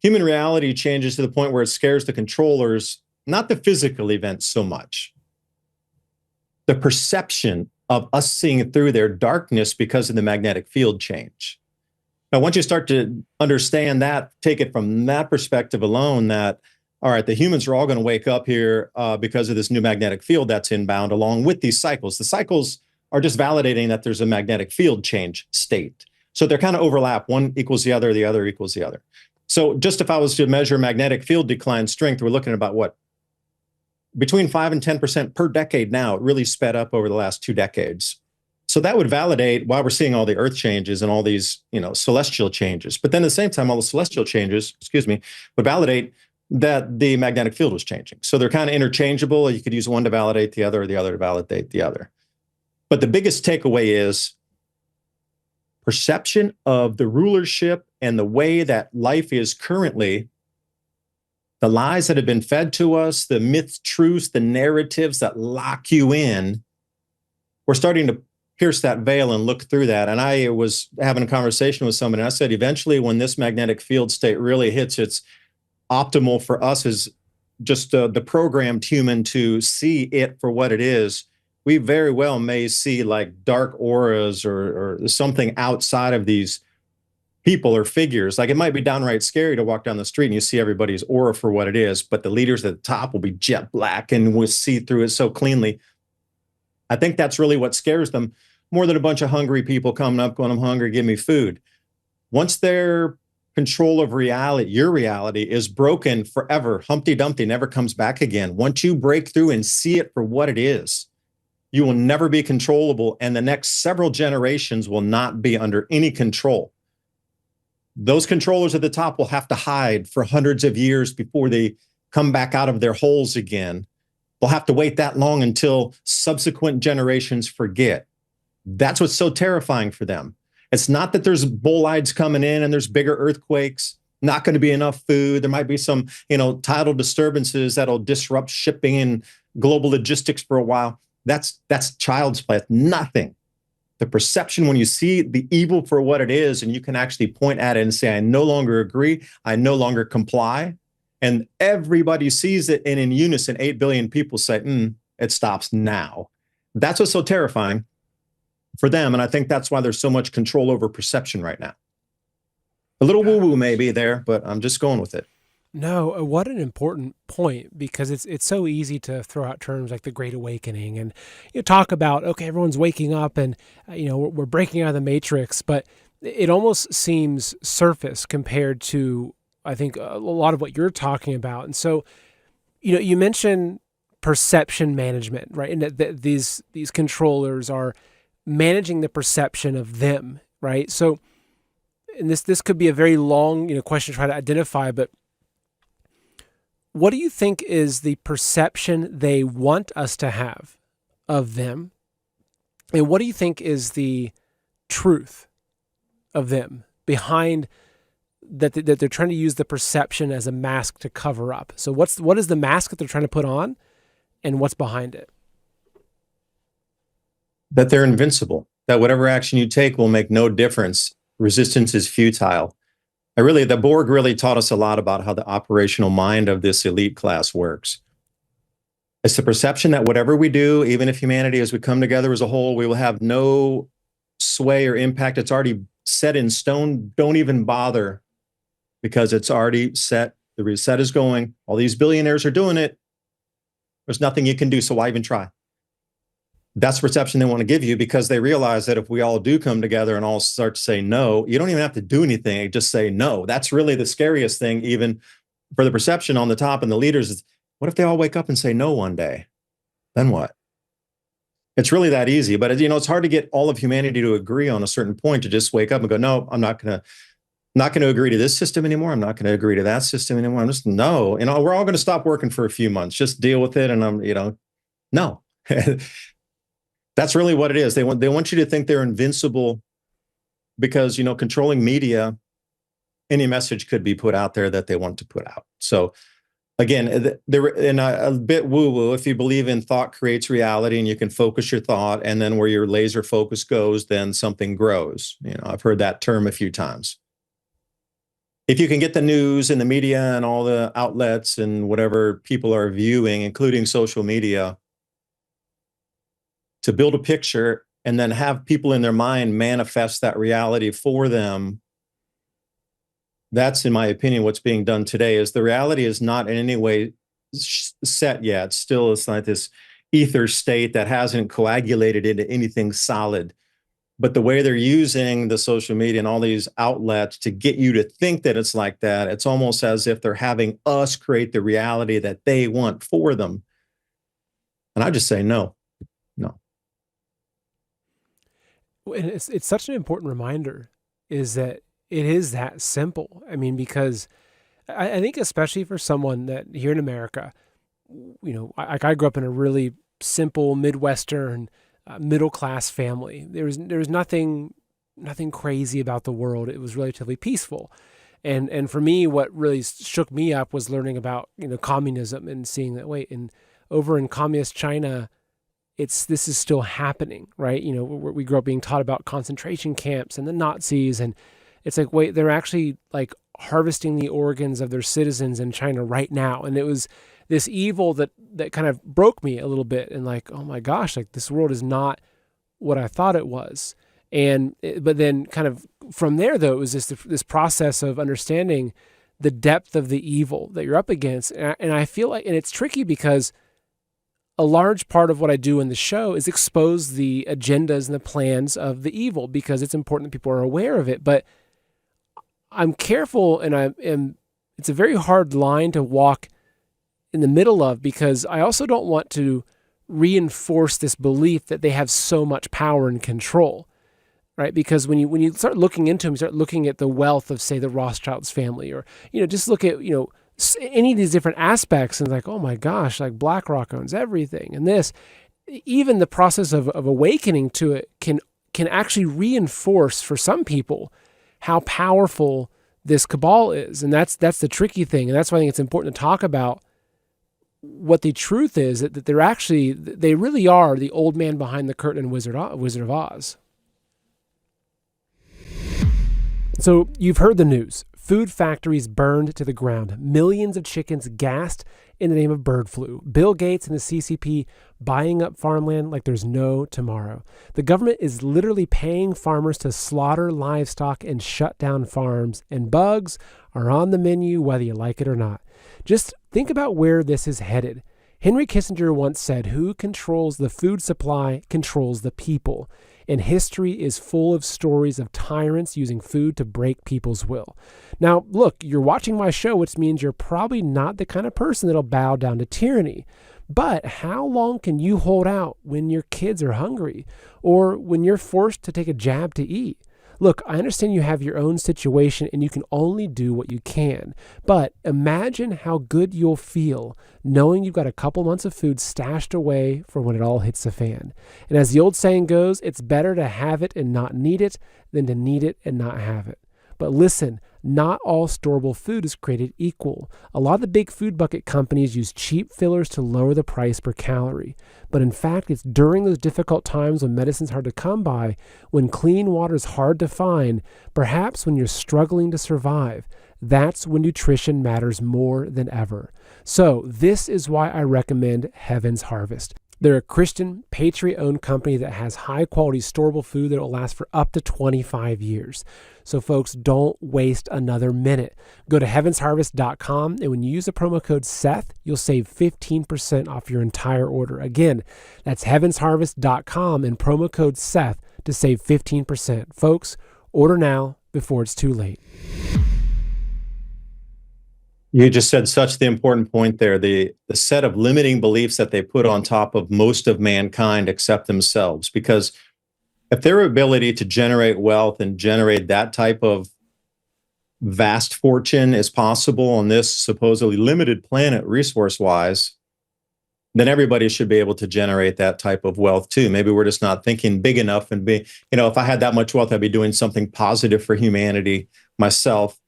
human reality changes to the point where it scares the controllers, not the physical events so much, the perception of us seeing through their darkness because of the magnetic field change? Now, once you start to understand that, take it from that perspective alone, that, all right, the humans are all going to wake up here because of this new magnetic field that's inbound along with these cycles. The cycles are just validating that there's a magnetic field change state. So they're kind of overlap. One equals the other equals the other. So just if I was to measure magnetic field decline strength, we're looking at about what? Between 5 and 10% per decade now. It really sped up over the last 2 decades. So that would validate why we're seeing all the Earth changes and all these, celestial changes. But then at the same time, all the celestial changes, would validate that the magnetic field was changing. So they're kind of interchangeable. You could use one to validate the other, or the other to validate the other. But the biggest takeaway is perception of the rulership and the way that life is currently, the lies that have been fed to us, the myths, truths, the narratives that lock you in. We're starting to pierce that veil and look through that. And I was having a conversation with somebody, and I said, eventually when this magnetic field state really hits its optimal for us as just the programmed human to see it for what it is, we very well may see like dark auras or something outside of these people or figures. Like it might be downright scary to walk down the street and you see everybody's aura for what it is, but the leaders at the top will be jet black and we'll see through it so cleanly. I think that's really what scares them more than a bunch of hungry people coming up going, I'm hungry, give me food. Once their control of reality, your reality, is broken forever, Humpty Dumpty never comes back again. Once you break through and see it for what it is, you will never be controllable, and the next several generations will not be under any control. Those controllers at the top will have to hide for hundreds of years before they come back out of their holes again. They'll have to wait that long until subsequent generations forget. That's what's so terrifying for them. It's not that there's bolides coming in and there's bigger earthquakes, not going to be enough food. There might be some, tidal disturbances that'll disrupt shipping and global logistics for a while. That's child's play. It's nothing. The perception when you see the evil for what it is, and you can actually point at it and say, I no longer agree, I no longer comply. And everybody sees it, and in unison, 8 billion people say, it stops now. That's what's so terrifying for them. And I think that's why there's so much control over perception right now. A little woo-woo maybe there, but I'm just going with it. No, what an important point, because it's so easy to throw out terms like the Great Awakening and talk about, okay, everyone's waking up and we're breaking out of the matrix, but it almost seems surface compared to, I think, a lot of what you're talking about. And so, you mentioned perception management, right? And that these controllers are managing the perception of them, right? So, and this could be a very long question to try to identify, but what do you think is the perception they want us to have of them? And what do you think is the truth of them behind that they're trying to use the perception as a mask to cover up? So what is the mask that they're trying to put on, and what's behind it? That they're invincible, that whatever action you take will make no difference. Resistance is futile. The Borg really taught us a lot about how the operational mind of this elite class works. It's the perception that whatever we do, even if humanity, as we come together as a whole, we will have no sway or impact. It's already set in stone. Don't even bother, because it's already set. The reset is going. All these billionaires are doing it. There's nothing you can do, so why even try? That's the perception they want to give you, because they realize that if we all do come together and all start to say no, you don't even have to do anything. Just say no. That's really the scariest thing, even for the perception on the top and the leaders. Is, what if they all wake up and say no one day? Then what? It's really that easy. But it's hard to get all of humanity to agree on a certain point, to just wake up and go, no, I'm not going to agree to this system anymore. I'm not going to agree to that system anymore. I'm just, no, we're all going to stop working for a few months. Just deal with it. And no. That's really what it is. They want you to think they're invincible, because, controlling media, any message could be put out there that they want to put out. So again, and a bit woo-woo, if you believe in thought creates reality and you can focus your thought, and then where your laser focus goes, then something grows. I've heard that term a few times. If you can get the news and the media and all the outlets and whatever people are viewing, including social media, to build a picture and then have people in their mind manifest that reality for them. That's, in my opinion, what's being done today. Is the reality is not in any way set yet. It's like this ether state that hasn't coagulated into anything solid. But the way they're using the social media and all these outlets to get you to think that it's like that, it's almost as if they're having us create the reality that they want for them. And I just say no. And it's such an important reminder, is that it is that simple. I mean, because I think especially for someone that here in America, I grew up in a really simple Midwestern middle class family. There was nothing crazy about the world. It was relatively peaceful. And for me, what really shook me up was learning about communism and seeing that, wait, and over in communist China, this is still happening, right? We grew up being taught about concentration camps and the Nazis, and it's like, wait, they're actually like harvesting the organs of their citizens in China right now. And it was this evil that kind of broke me a little bit, and like, oh my gosh, like this world is not what I thought it was. But then kind of from there, though, it was just this process of understanding the depth of the evil that you're up against. And I feel like, and it's tricky because a large part of what I do in the show is expose the agendas and the plans of the evil, because it's important that people are aware of it. But I'm careful, and it's a very hard line to walk in the middle of, because I also don't want to reinforce this belief that they have so much power and control, right? Because when you start looking into them, you start looking at the wealth of, say, the Rothschilds family, or just look at any of these different aspects, and like, oh my gosh, like BlackRock owns everything, and this, even the process of awakening to it can actually reinforce for some people how powerful this cabal is. And that's the tricky thing. And that's why I think it's important to talk about what the truth is that they really are the old man behind the curtain and Wizard of Oz. So you've heard the news. Food factories burned to the ground. Millions of chickens gassed in the name of bird flu. Bill Gates and the CCP buying up farmland like there's no tomorrow. The government is literally paying farmers to slaughter livestock and shut down farms, and bugs are on the menu whether you like it or not. Just think about where this is headed. Henry Kissinger once said, "Who controls the food supply controls the people." And history is full of stories of tyrants using food to break people's will. Now, look, you're watching my show, which means you're probably not the kind of person that'll bow down to tyranny. But how long can you hold out when your kids are hungry or when you're forced to take a jab to eat? Look, I understand you have your own situation and you can only do what you can, but imagine how good you'll feel knowing you've got a couple months of food stashed away for when it all hits the fan. And as the old saying goes, it's better to have it and not need it than to need it and not have it. But listen, not all storable food is created equal. A lot of the big food bucket companies use cheap fillers to lower the price per calorie. But in fact, it's during those difficult times when medicine's hard to come by, when clean water is hard to find, perhaps when you're struggling to survive, that's when nutrition matters more than ever. So this is why I recommend Heaven's Harvest. They're a Christian, patriot-owned company that has high-quality, storable food that will last for up to 25 years. So folks, don't waste another minute. Go to heavensharvest.com, and when you use the promo code Seth, you'll save 15% off your entire order. Again, that's heavensharvest.com and promo code Seth to save 15%. Folks, order now before it's too late. You just said such the important point there, the set of limiting beliefs that they put on top of most of mankind except themselves. Because if their ability to generate wealth and generate that type of vast fortune is possible on this supposedly limited planet resource-wise, then everybody should be able to generate that type of wealth too. Maybe we're just not thinking big enough and if I had that much wealth, I'd be doing something positive for humanity myself.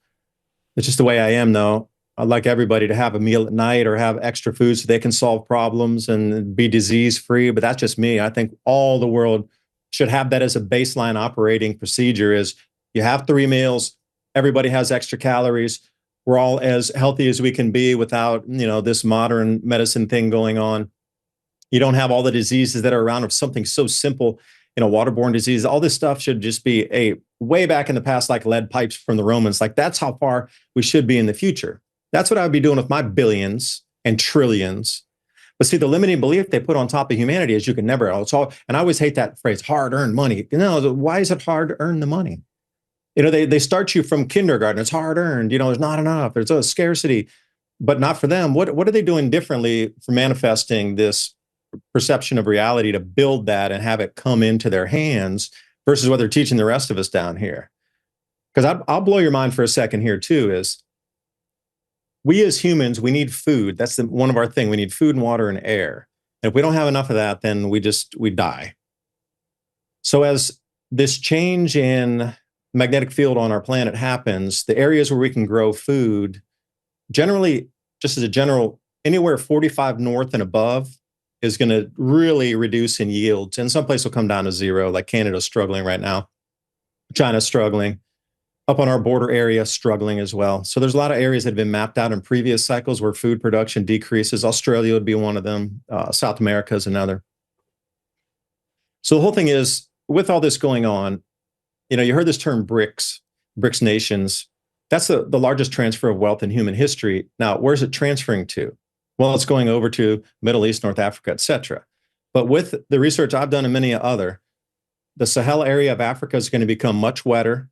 It's just the way I am, though. I'd like everybody to have a meal at night or have extra food so they can solve problems and be disease-free, but that's just me. I think all the world should have that as a baseline operating procedure is you have 3 meals, everybody has extra calories, we're all as healthy as we can be without, this modern medicine thing going on. You don't have all the diseases that are around of something so simple, waterborne disease. All this stuff should just be way back in the past, like lead pipes from the Romans. Like that's how far we should be in the future. That's what I would be doing with my billions and trillions. But see, the limiting belief they put on top of humanity is you can never, and I always hate that phrase, hard-earned money. Why is it hard to earn the money? They start you from kindergarten. It's hard-earned. There's not enough. There's a scarcity, but not for them. What are they doing differently for manifesting this perception of reality to build that and have it come into their hands versus what they're teaching the rest of us down here? Because I'll blow your mind for a second here too, is we as humans, we need food. That's one of our things. We need food and water and air. And if we don't have enough of that, then we die. So as this change in magnetic field on our planet happens, the areas where we can grow food, generally, just as a general, anywhere 45 north and above is going to really reduce in yields. And some place will come down to 0, like Canada's struggling right now. China's struggling. Up on our border area, struggling as well. So there's a lot of areas that have been mapped out in previous cycles where food production decreases. Australia would be one of them. South America is another. So the whole thing is, with all this going on, you heard this term BRICS nations. That's the largest transfer of wealth in human history. Now, where's it transferring to? Well, it's going over to Middle East, North Africa, et cetera. But with the research I've done and many other, the Sahel area of Africa is going to become much wetter,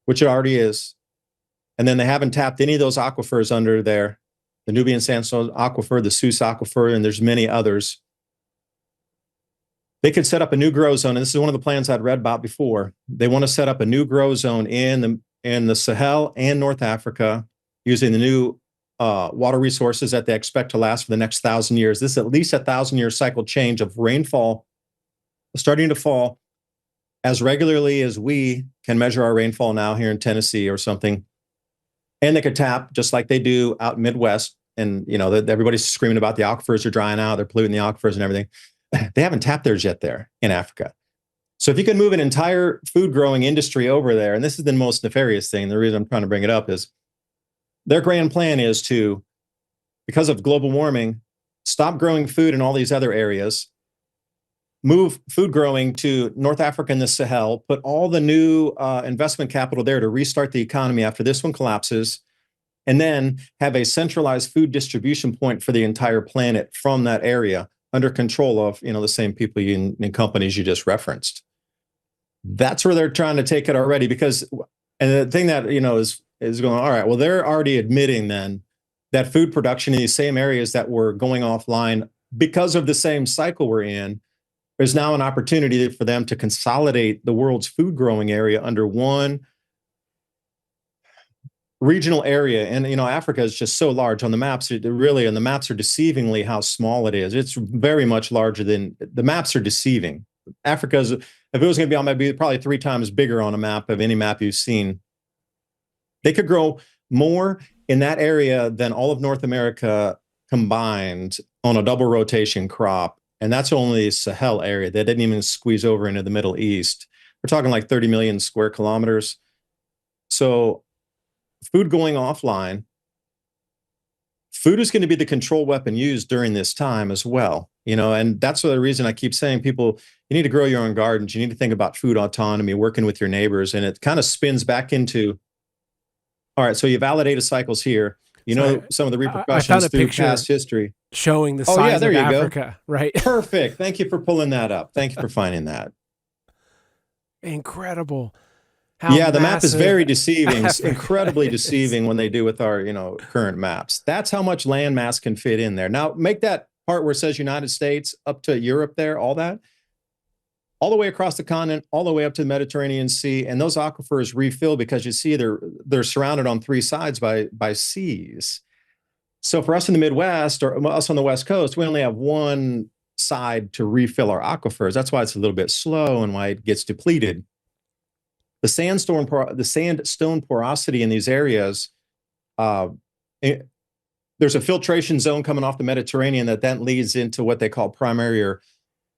which it already is. And then they haven't tapped any of those aquifers under there, the Nubian sandstone aquifer, the Sus aquifer, and there's many others. They could set up a new grow zone, and this is one of the plans I'd read about before. They want to set up a new grow zone in the Sahel and North Africa using the new water resources that they expect to last for the next 1,000 years. This is at least a 1,000-year cycle change of rainfall starting to fall as regularly as we can measure our rainfall now here in Tennessee or something. And they could tap, just like they do out Midwest, and everybody's screaming about the aquifers are drying out, they're polluting the aquifers and everything. They haven't tapped theirs yet there in Africa. So if you can move an entire food growing industry over there, and this is the most nefarious thing, the reason I'm trying to bring it up is their grand plan is to, because of global warming, stop growing food in all these other areas, move food growing to North Africa and the Sahel, put all the new investment capital there to restart the economy after this one collapses, and then have a centralized food distribution point for the entire planet from that area under control of the same people and companies you just referenced. That's where they're trying to take it already, because, and the thing that is going, all right, well, they're already admitting then that food production in these same areas that were going offline because of the same cycle we're in, there's now an opportunity for them to consolidate the world's food growing area under one regional area. And Africa is just so large on the maps. And the maps are deceivingly how small it is. It's very much larger than the maps are deceiving. Africa's, if it was going to be on, maybe probably 3 times bigger on a map of any map you've seen. They could grow more in that area than all of North America combined on a double rotation crop. And that's only Sahel area. They didn't even squeeze over into the Middle East. We're talking like 30 million square kilometers. So food going offline, food is going to be the control weapon used during this time as well. And that's the reason I keep saying people, you need to grow your own gardens. You need to think about food autonomy, working with your neighbors. And it kind of spins back into, all right, so you validated cycles here. Some of the repercussions through past history. Showing the size of Africa, right? Perfect. Thank you for pulling that up. Thank you for finding that. Incredible. The map is very deceiving, incredibly deceiving when they do with our, current maps. That's how much land mass can fit in there. Now, make that part where it says United States up to Europe there, all that, all the way across the continent, all the way up to the Mediterranean Sea. And those aquifers refill because you see they're surrounded on 3 sides by seas. So for us in the Midwest, or us on the West Coast, we only have one side to refill our aquifers. That's why it's a little bit slow and why it gets depleted. The sandstone porosity in these areas, there's a filtration zone coming off the Mediterranean that then leads into what they call primary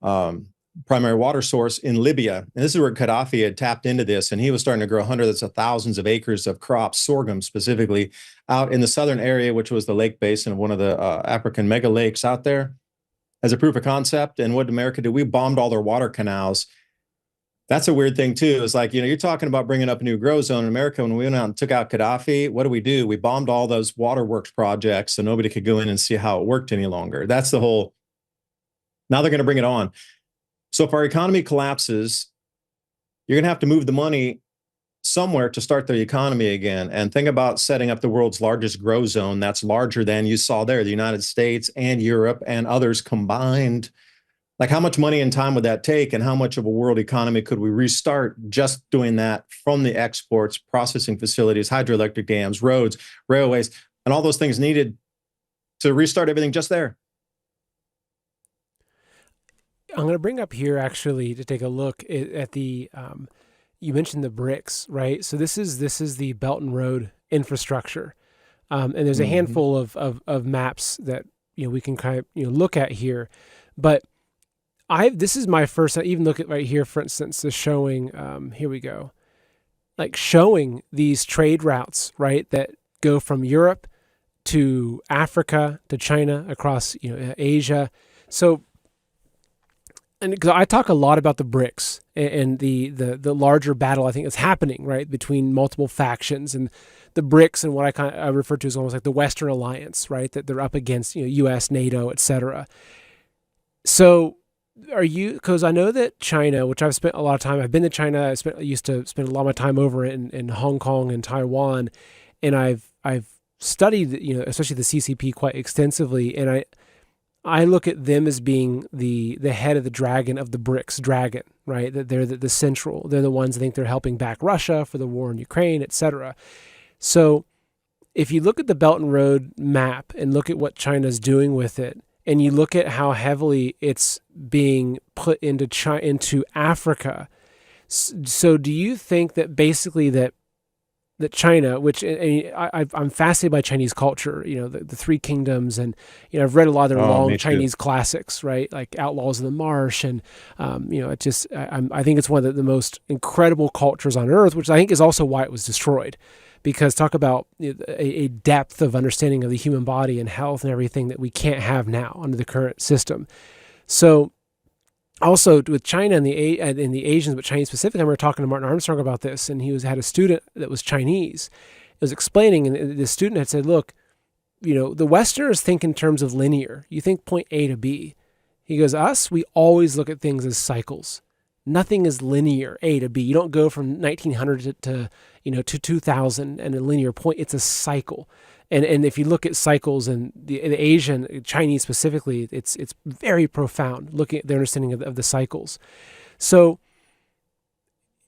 water source in Libya. And this is where Gaddafi had tapped into this, and he was starting to grow hundreds of thousands of acres of crops, sorghum specifically, out in the southern area, which was the lake basin of one of the African mega lakes out there, as a proof of concept. And what did America do? We bombed all their water canals. That's a weird thing too. It's like, you're talking about bringing up a new grow zone in America. When we went out and took out Gaddafi, what do? We bombed all those waterworks projects so nobody could go in and see how it worked any longer. That's the whole, now they're going to bring it on. So if our economy collapses, you're going to have to move the money somewhere to start the economy again. And think about setting up the world's largest grow zone that's larger than you saw there, the United States and Europe and others combined. Like, how much money and time would that take, and how much of a world economy could we restart just doing that from the exports, processing facilities, hydroelectric dams, roads, railways, and all those things needed to restart everything just there? I'm going to bring up here actually to take a look at the, you mentioned the BRICS, right? So this is the Belt and Road infrastructure. And there's a handful of maps that, we can kind of, look at here, but this is my first, I even look at right here, for instance, the showing, here we go, like showing these trade routes, right, that go from Europe to Africa to China across, Asia. So, and because I talk a lot about the BRICS and the larger battle I think is happening, right, between multiple factions, and the BRICS and what I refer to as almost like the Western Alliance, right, that they're up against, U.S., NATO, et cetera. So, because I know that China, which I've spent a lot of time, I've been to China, I used to spend a lot of my time over in Hong Kong and Taiwan, and I've studied, especially the CCP quite extensively, and I look at them as being the head of the dragon of the BRICS dragon, right? That they're the central, they're the ones I think they're helping back Russia for the war in Ukraine, et cetera. So if you look at the Belt and Road map and look at what China's doing with it, and you look at how heavily it's being put into Africa. So do you think that basically that that China, which I'm fascinated by Chinese culture, the Three Kingdoms, and I've read a lot of their Oh, long me too. Chinese classics, right, like Outlaws of the Marsh, and it just I think it's one of the most incredible cultures on earth, which I think is also why it was destroyed, because talk about a depth of understanding of the human body and health and everything that we can't have now under the current system. So also with China and the Asians, but Chinese specifically, I remember talking to Martin Armstrong about this, and had a student that was Chinese. It was explaining, and the student had said, "Look, the Westerners think in terms of linear. You think point A to B." He goes, "Us, we always look at things as cycles. Nothing is linear, A to B. You don't go from 1900 to 2000 and a linear point. It's a cycle." And if you look at cycles and the Asian, Chinese specifically, it's very profound looking at their understanding of the cycles. So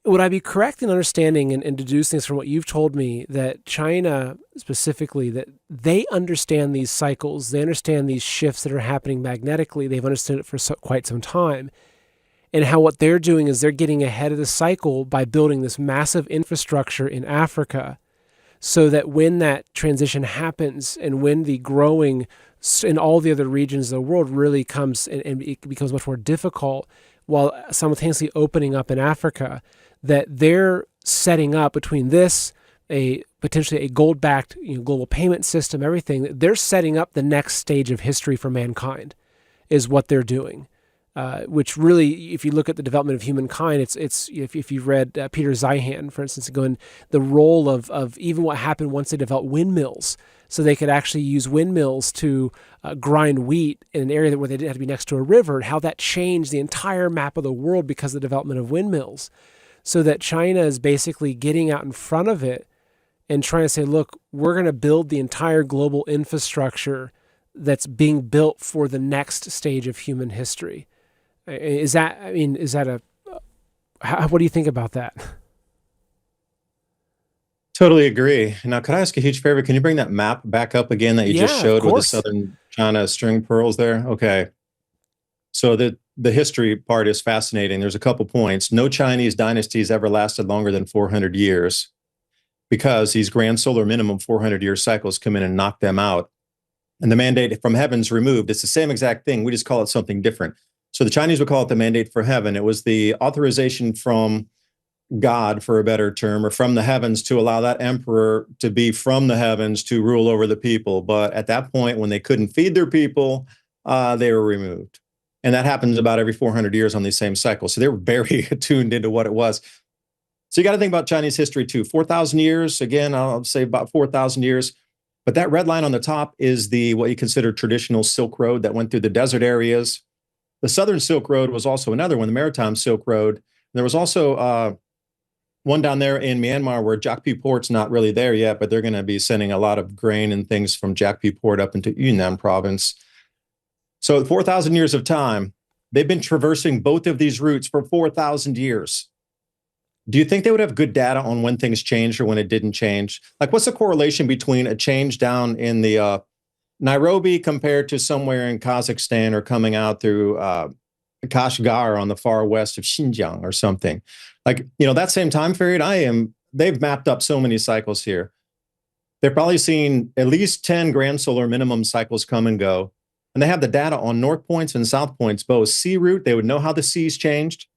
would I be correct in understanding and deducing this from what you've told me, that China specifically, that they understand these cycles, they understand these shifts that are happening magnetically, they've understood it for quite some time, and how what they're doing is they're getting ahead of the cycle by building this massive infrastructure in Africa, so that when that transition happens and when the growing in all the other regions of the world really comes and it becomes much more difficult, while simultaneously opening up in Africa, that they're setting up between this, a potentially a gold-backed global payment system, everything, they're setting up the next stage of history for mankind, is what they're doing. Which really, if you look at the development of humankind, it's if you've read Peter Zeihan, for instance, going the role of even what happened once they developed windmills, so they could actually use windmills to grind wheat in an area where they didn't have to be next to a river, and how that changed the entire map of the world because of the development of windmills. So that China is basically getting out in front of it and trying to say, look, we're going to build the entire global infrastructure that's being built for the next stage of human history. Is that what do you think about that? Totally agree. Now, could I ask a huge favor? Can you bring that map back up again that you just Yeah, of showed with the course. southern China string pearls there? Okay. So the history part is fascinating. There's a couple points. No Chinese dynasties ever lasted longer than 400 years, because these grand solar minimum 400-year cycles come in and knock them out. And the mandate from heaven's removed. It's the same exact thing. We just call it something different. So the Chinese would call it the mandate for heaven. It was the authorization from God, for a better term, or from the heavens, to allow that emperor to be from the heavens to rule over the people. But at that point, when they couldn't feed their people, they were removed. And that happens about every 400 years on these same cycles. So they were very attuned into what it was. So you got to think about Chinese history too. 4,000 years, again, I'll say about 4,000 years. But that red line on the top is the what you consider traditional Silk Road that went through the desert areas. The Southern Silk Road was also another one, the Maritime Silk Road. There was also one down there in Myanmar where Jakpi Port's not really there yet, but they're going to be sending a lot of grain and things from Jakpi Port up into Yunnan province. So 4,000 years of time, they've been traversing both of these routes for 4,000 years. Do you think they would have good data on when things changed or when it didn't change? Like, what's the correlation between a change down in the Nairobi compared to somewhere in Kazakhstan, or coming out through Kashgar on the far west of Xinjiang or something? Like, that same time period, they've mapped up so many cycles here. They've probably seen at least 10 grand solar minimum cycles come and go. And they have the data on north points and south points, both sea route. They would know how the seas changed,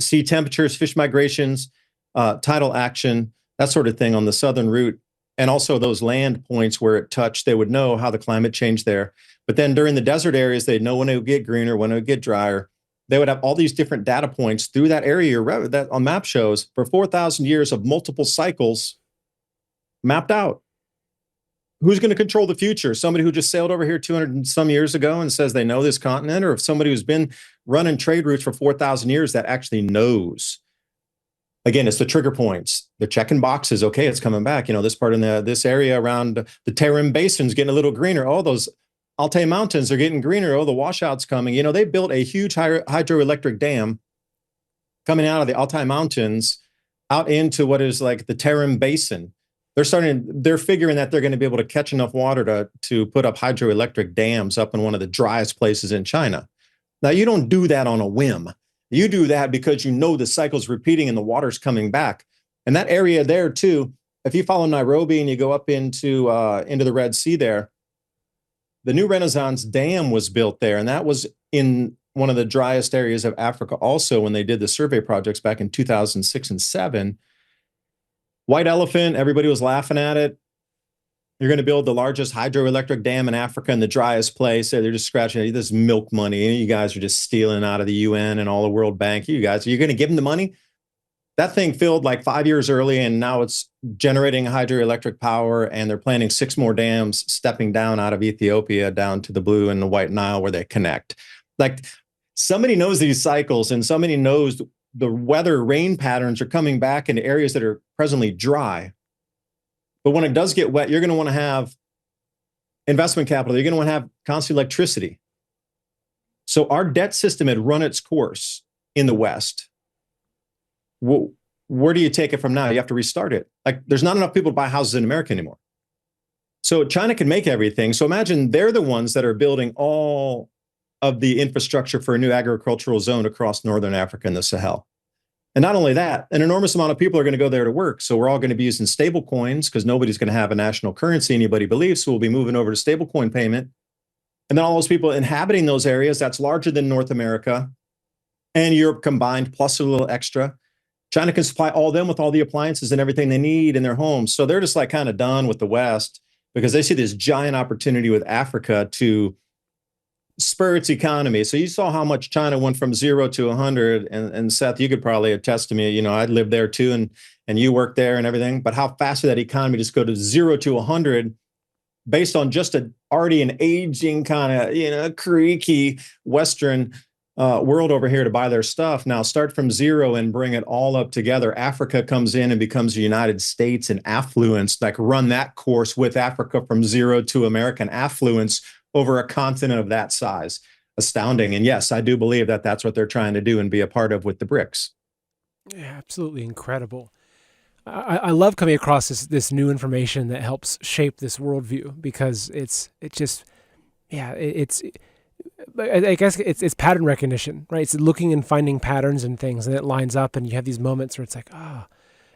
sea temperatures, fish migrations, tidal action, that sort of thing on the southern route. And also those land points where it touched, they would know how the climate changed there. But then during the desert areas, they'd know when it would get greener, when it would get drier. They would have all these different data points through that area that on map shows for 4,000 years of multiple cycles mapped out. Who's going to control the future? Somebody who just sailed over here 200 and some years ago and says they know this continent, or if somebody who's been running trade routes for 4,000 years that actually knows? Again, it's the trigger points. They're checking boxes. Okay, it's coming back. This part in this area around the Tarim Basin is getting a little greener. Oh, those Altai Mountains are getting greener. Oh, the washout's coming. They built a huge hydroelectric dam coming out of the Altai Mountains out into what is like the Tarim Basin. They're figuring that they're going to be able to catch enough water to put up hydroelectric dams up in one of the driest places in China. Now, you don't do that on a whim. You do that because the cycle's repeating and the water's coming back. And that area there too, if you follow Nairobi and you go up into the Red Sea there, the new Renaissance Dam was built there, and that was in one of the driest areas of Africa also when they did the survey projects back in 2006 and 7. White elephant, everybody was laughing at it. You're going to build the largest hydroelectric dam in Africa in the driest place. They're just scratching this milk money. You guys are just stealing out of the UN and all the World Bank. You guys, you're going to give them the money? That thing filled like 5 years early, and now it's generating hydroelectric power, and they're planning 6 more dams stepping down out of Ethiopia down to the Blue and the White Nile where they connect. Like, somebody knows these cycles, and somebody knows the weather rain patterns are coming back in areas that are presently dry. But when it does get wet, you're going to want to have investment capital. You're going to want to have constant electricity. So our debt system had run its course in the West. Where do you take it from now? You have to restart it. Like, there's not enough people to buy houses in America anymore. So China can make everything. So imagine they're the ones that are building all of the infrastructure for a new agricultural zone across northern Africa and the Sahel. And not only that, an enormous amount of people are going to go there to work. So we're all going to be using stable coins because nobody's going to have a national currency anybody believes. So we'll be moving over to stable coin payment. And then all those people inhabiting those areas, that's larger than North America and Europe combined, plus a little extra. China can supply all of them with all the appliances and everything they need in their homes. So they're just like kind of done with the West because they see this giant opportunity with Africa to spur its economy. So you saw how much China went from 0 to 100. And Seth, you could probably attest to me, you know, I lived there too, and you worked there and everything, but how fast did that economy just go to 0 to 100 based on just already an aging kind of, you know, creaky Western world over here to buy their stuff. Now start from 0 and bring it all up together. Africa comes in and becomes the United States and affluence, like run that course with Africa from 0 to American affluence over a continent of that size. Astounding. And yes, I do believe that that's what they're trying to do and be a part of with the BRICS. Yeah, absolutely incredible. I love coming across this new information that helps shape this worldview because I guess it's pattern recognition, right? It's looking and finding patterns and things, and it lines up, and you have these moments where it's like,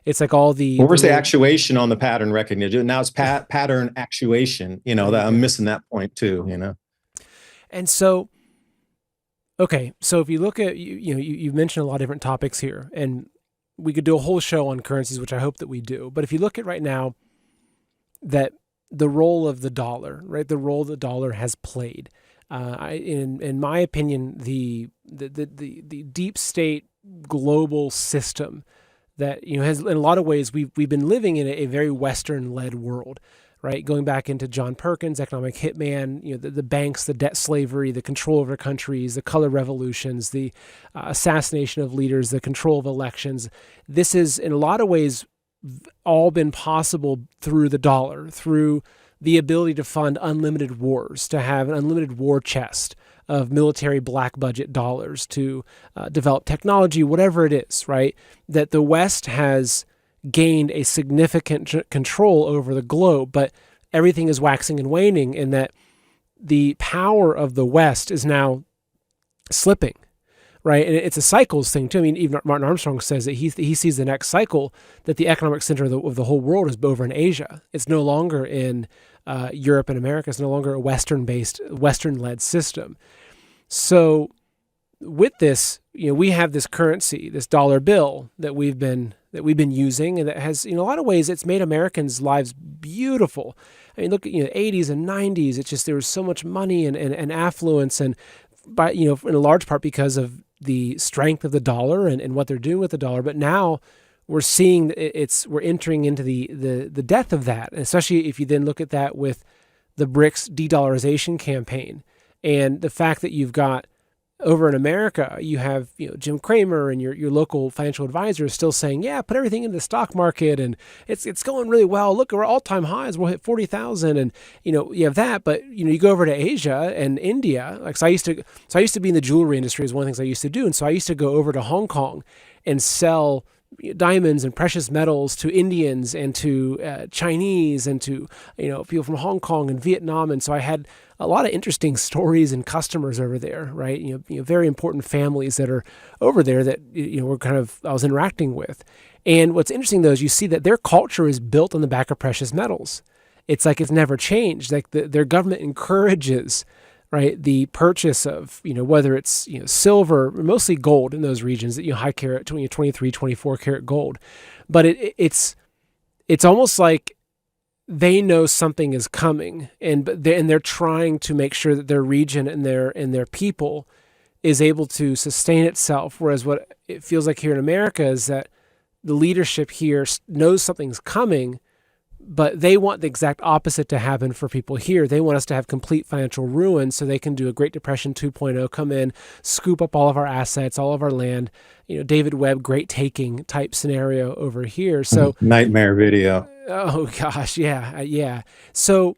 it's like all the. Where's the actuation on the pattern recognition? Now it's pattern actuation. You know, that I'm missing that point too. You know, and so, okay, so if you look at you mentioned a lot of different topics here, and we could do a whole show on currencies, which I hope that we do. But if you look at right now, that the role of the dollar, right, the role the dollar has played. In my opinion, the deep state global system that has in a lot of ways we've been living in a very Western led world, right? Going back into John Perkins, economic hitman, the banks, the debt slavery, the control over countries, the color revolutions, the assassination of leaders, the control of elections. This is in a lot of ways all been possible through the dollar, through the ability to fund unlimited wars, to have an unlimited war chest of military black budget dollars to develop technology, whatever it is, right? That the West has gained a significant control over the globe, but everything is waxing and waning, and that the power of the West is now slipping, right? And it's a cycles thing too. I mean, even Martin Armstrong says that he sees the next cycle that the economic center of the whole world is over in Asia. It's no longer in Europe and America. It's no longer a Western-based, Western-led system. So with this, we have this currency, this dollar bill that we've been using, and that has, in a lot of ways, it's made Americans' lives beautiful. I mean, look at 80s and 90s. It's just there was so much money and affluence, and by in a large part because of the strength of the dollar and what they're doing with the dollar. But now we're seeing we're entering into the death of that, and especially if you then look at that with the BRICS de-dollarization campaign and the fact that you've got over in America, you have Jim Cramer and your local financial advisor is still saying, yeah, put everything into the stock market and it's going really well. Look, we're all-time highs. We'll hit 40,000, and you have that. But you go over to Asia and India. Like, so I used to be in the jewelry industry. Is one of the things I used to do, and so I used to go over to Hong Kong and sell diamonds and precious metals to Indians and to Chinese and to people from Hong Kong and Vietnam. And so I had a lot of interesting stories and customers over there, right? Very important families that are over there that I was interacting with. And what's interesting though is you see that their culture is built on the back of precious metals. It's like it's never changed. Like their government encourages, right, the purchase of, whether it's, silver, mostly gold in those regions that, high carat, 23, 24 karat gold. But it's almost like they know something is coming, and they're trying to make sure that their region and their people is able to sustain itself. Whereas what it feels like here in America is that the leadership here knows something's coming, but they want the exact opposite to happen for people here. They want us to have complete financial ruin so they can do a Great Depression 2.0, come in, scoop up all of our assets, all of our land, David Webb, great taking type scenario over here. So nightmare video. Oh gosh, yeah, yeah. So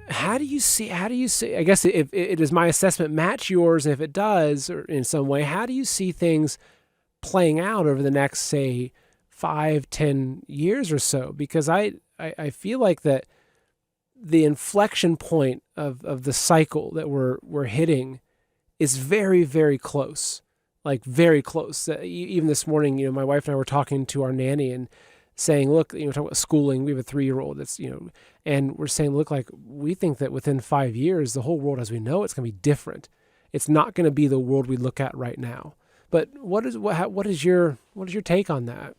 how do you see, I guess if it does my assessment match yours, and if it does, or in some way, how do you see things playing out over the next, say, 5-10 years or so? Because I feel like that the inflection point of the cycle that we're hitting is very, very close, like very close. Even this morning, my wife and I were talking to our nanny and saying, look, talking about schooling. We have a 3-year-old that's, and we're saying, look, like we think that within 5 years, the whole world as we know it's going to be different. It's not going to be the world we look at right now. But what is your take on that?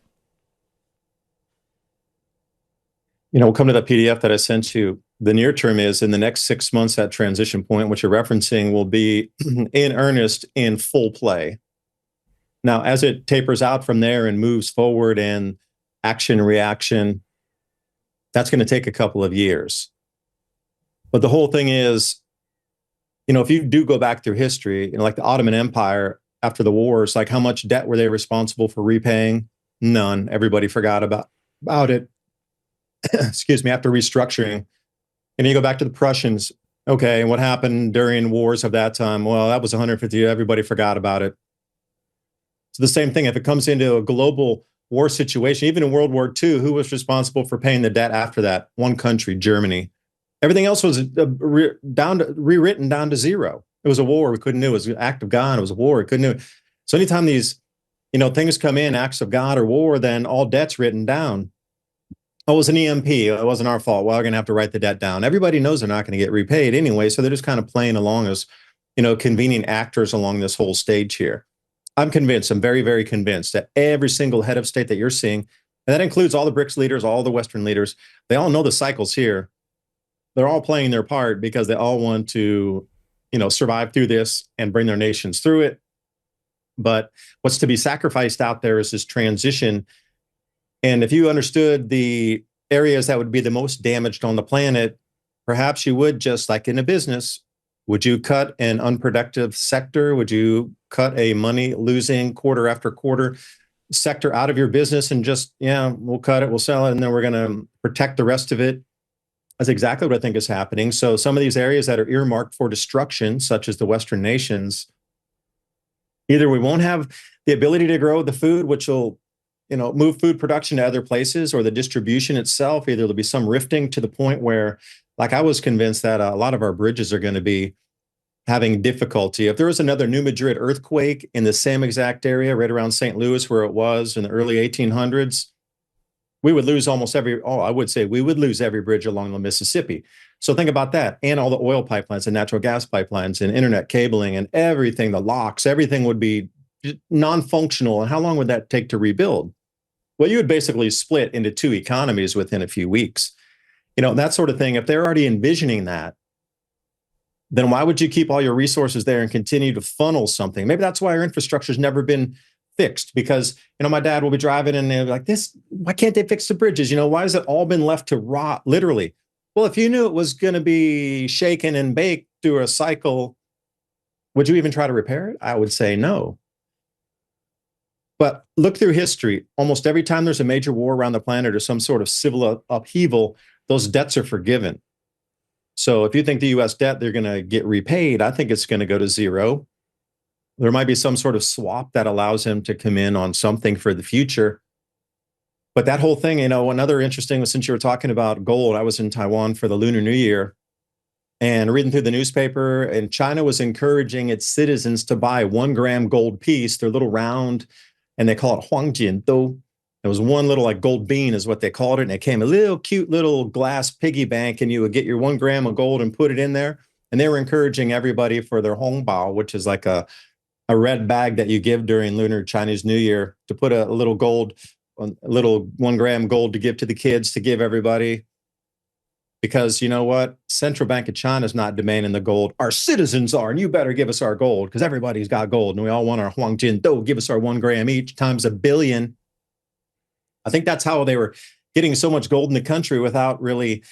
We'll come to that PDF that I sent you. The near term is in the next 6 months, that transition point, which you're referencing, will be in earnest, in full play. Now, as it tapers out from there and moves forward and action, reaction, that's going to take a couple of years. But the whole thing is, if you do go back through history, like the Ottoman Empire after the wars, like how much debt were they responsible for repaying? None. Everybody forgot about it. Excuse me, after restructuring. And you go back to the Prussians. Okay, and what happened during wars of that time? Well, that was 150 years. Everybody forgot about it. So the same thing, if it comes into a global war situation, even in World War II, who was responsible for paying the debt after that? One country, Germany. Everything else was rewritten down to zero. It was a war. We couldn't do it. It was an act of God. It was a war. We couldn't do it. So anytime these, things come in, acts of God or war, then all debt's written down. Oh, it was an EMP. It wasn't our fault. Well, we're going to have to write the debt down. Everybody knows they're not going to get repaid anyway. So they're just kind of playing along as, convening actors along this whole stage here. I'm convinced, I'm very, very convinced that every single head of state that you're seeing, and that includes all the BRICS leaders, all the Western leaders, they all know the cycles here. They're all playing their part because they all want to, survive through this and bring their nations through it. But what's to be sacrificed out there is this transition. And if you understood the areas that would be the most damaged on the planet, perhaps you would, just like in a business, would you cut an unproductive sector? Would you cut a money-losing quarter after quarter sector out of your business and just, we'll cut it, we'll sell it, and then we're going to protect the rest of it? That's exactly what I think is happening. So some of these areas that are earmarked for destruction, such as the Western nations, either we won't have the ability to grow the food, which will move food production to other places, or the distribution itself. Either there'll be some rifting to the point where, like I was convinced that a lot of our bridges are going to be having difficulty. If there was another New Madrid earthquake in the same exact area right around St. Louis where it was in the early 1800s, we would lose I would say we would lose every bridge along the Mississippi. So think about that. And all the oil pipelines and natural gas pipelines and internet cabling and everything, the locks, everything would be non-functional. And how long would that take to rebuild? Well, you would basically split into two economies within a few weeks. That sort of thing. If they're already envisioning that, then why would you keep all your resources there and continue to funnel something? Maybe that's why our infrastructure's never been fixed, because, my dad will be driving and they're like, why can't they fix the bridges? Why has it all been left to rot, literally? Well, if you knew it was going to be shaken and baked through a cycle, would you even try to repair it? I would say no. But look through history. Almost every time there's a major war around the planet or some sort of civil upheaval, those debts are forgiven. So if you think the U.S. debt, they're going to get repaid, I think it's going to go to zero. There might be some sort of swap that allows him to come in on something for the future. But that whole thing, another interesting, since you were talking about gold, I was in Taiwan for the Lunar New Year and reading through the newspaper, and China was encouraging its citizens to buy 1 gram gold piece. They're little round, and they call it huangjian, though. There was one little like gold bean is what they called it. And it came a little cute little glass piggy bank, and you would get your 1 gram of gold and put it in there. And they were encouraging everybody for their hongbao, which is like a red bag that you give during Lunar Chinese New Year, to put a little gold, a little 1 gram gold to give to the kids, to give everybody. Because you know what? Central Bank of China is not demanding the gold. Our citizens are, and you better give us our gold, because everybody's got gold and we all want our Huang Jin Do. Give us our 1 gram each times 1 billion. I think that's how they were getting so much gold in the country without really,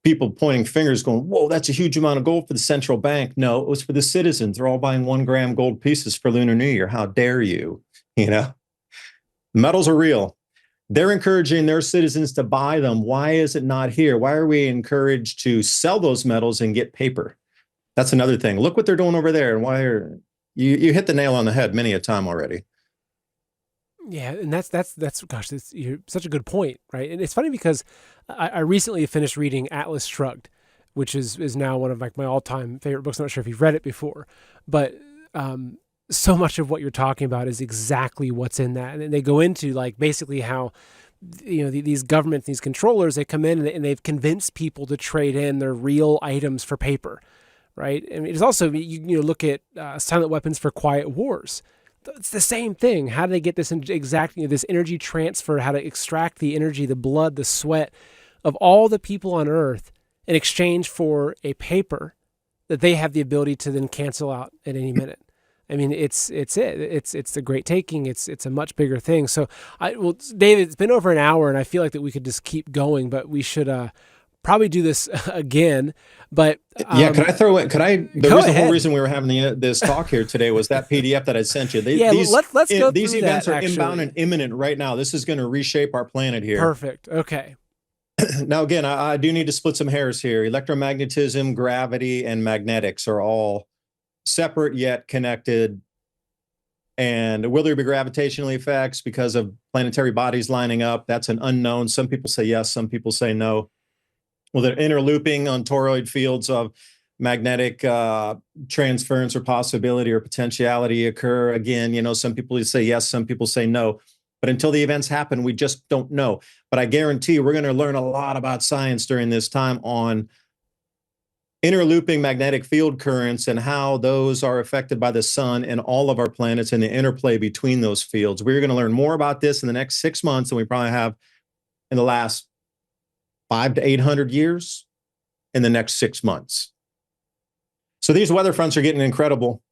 people pointing fingers going, whoa, that's a huge amount of gold for the central bank. No, it was for the citizens. They're all buying 1 gram gold pieces for Lunar New Year. How dare you? Metals are real. They're encouraging their citizens to buy them. Why is it not here? Why are we encouraged to sell those metals and get paper? That's another thing. Look what they're doing over there. And why are you hit the nail on the head many a time already. Yeah, and that's gosh, you're such a good point, right? And it's funny because I recently finished reading Atlas Shrugged, which is now one of like my all-time favorite books. I'm not sure if you've read it before, but so much of what you're talking about is exactly what's in that. And they go into like basically how these governments, these controllers, they come in and they've convinced people to trade in their real items for paper, right? And it's also you look at silent weapons for quiet wars. It's the same thing. How do they get this this energy transfer? How to extract the energy, the blood, the sweat of all the people on Earth in exchange for a paper that they have the ability to then cancel out at any minute. I mean, it's the great taking. It's a much bigger thing. So, David, it's been over an hour, and I feel like that we could just keep going, but we should probably do this again. But could I throw it? The whole reason we were having this talk here today was that PDF that I sent you. Let's go through these events that, are inbound and imminent right now. This is going to reshape our planet here. Perfect. Okay. Now, again, I do need to split some hairs here. Electromagnetism, gravity, and magnetics are all separate yet connected. And will there be gravitational effects because of planetary bodies lining up? That's an unknown. Some people say yes, some people say no. Will there interlooping on toroid fields of magnetic transference or possibility or potentiality occur? Again, some people say yes, some people say no. But until the events happen, we just don't know. But I guarantee we're going to learn a lot about science during this time on interlooping magnetic field currents and how those are affected by the sun and all of our planets and the interplay between those fields. We're going to learn more about this in the next 6 months than we probably have in the last 500 to 800 years in the next 6 months. So these weather fronts are getting incredible.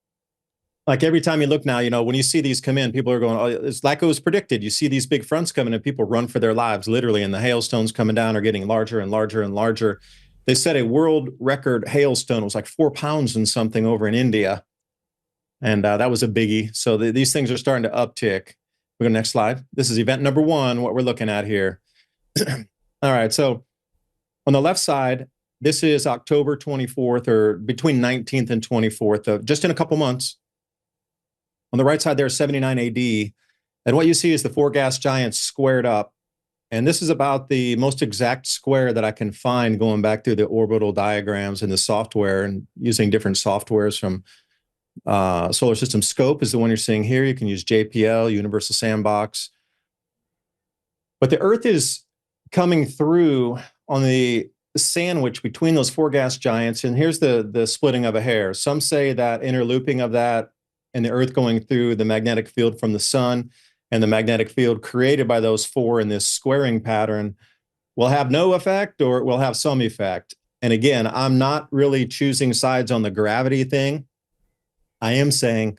Like every time you look now, when you see these come in, people are going, oh, it's like it was predicted. You see these big fronts coming and people run for their lives, literally, and the hailstones coming down are getting larger and larger and larger. They set a world record hailstone. It was like 4 pounds and something over in India. And that was a biggie. So these things are starting to uptick. We go next slide. This is event number 1, what we're looking at here. All right. So on the left side, this is October 24th or between 19th and 24th of just in a couple months. On the right side there is 79 AD. And what you see is the 4 gas giants squared up. And this is about the most exact square that I can find going back through the orbital diagrams in the software and using different softwares from Solar System Scope is the one you're seeing here. You can use JPL, Universal Sandbox. But the Earth is coming through on the sandwich between those 4 gas giants. And here's the splitting of a hair. Some say that interlooping of that and the Earth going through the magnetic field from the sun and the magnetic field created by those 4 in this squaring pattern will have no effect or it will have some effect. And again, I'm not really choosing sides on the gravity thing. I am saying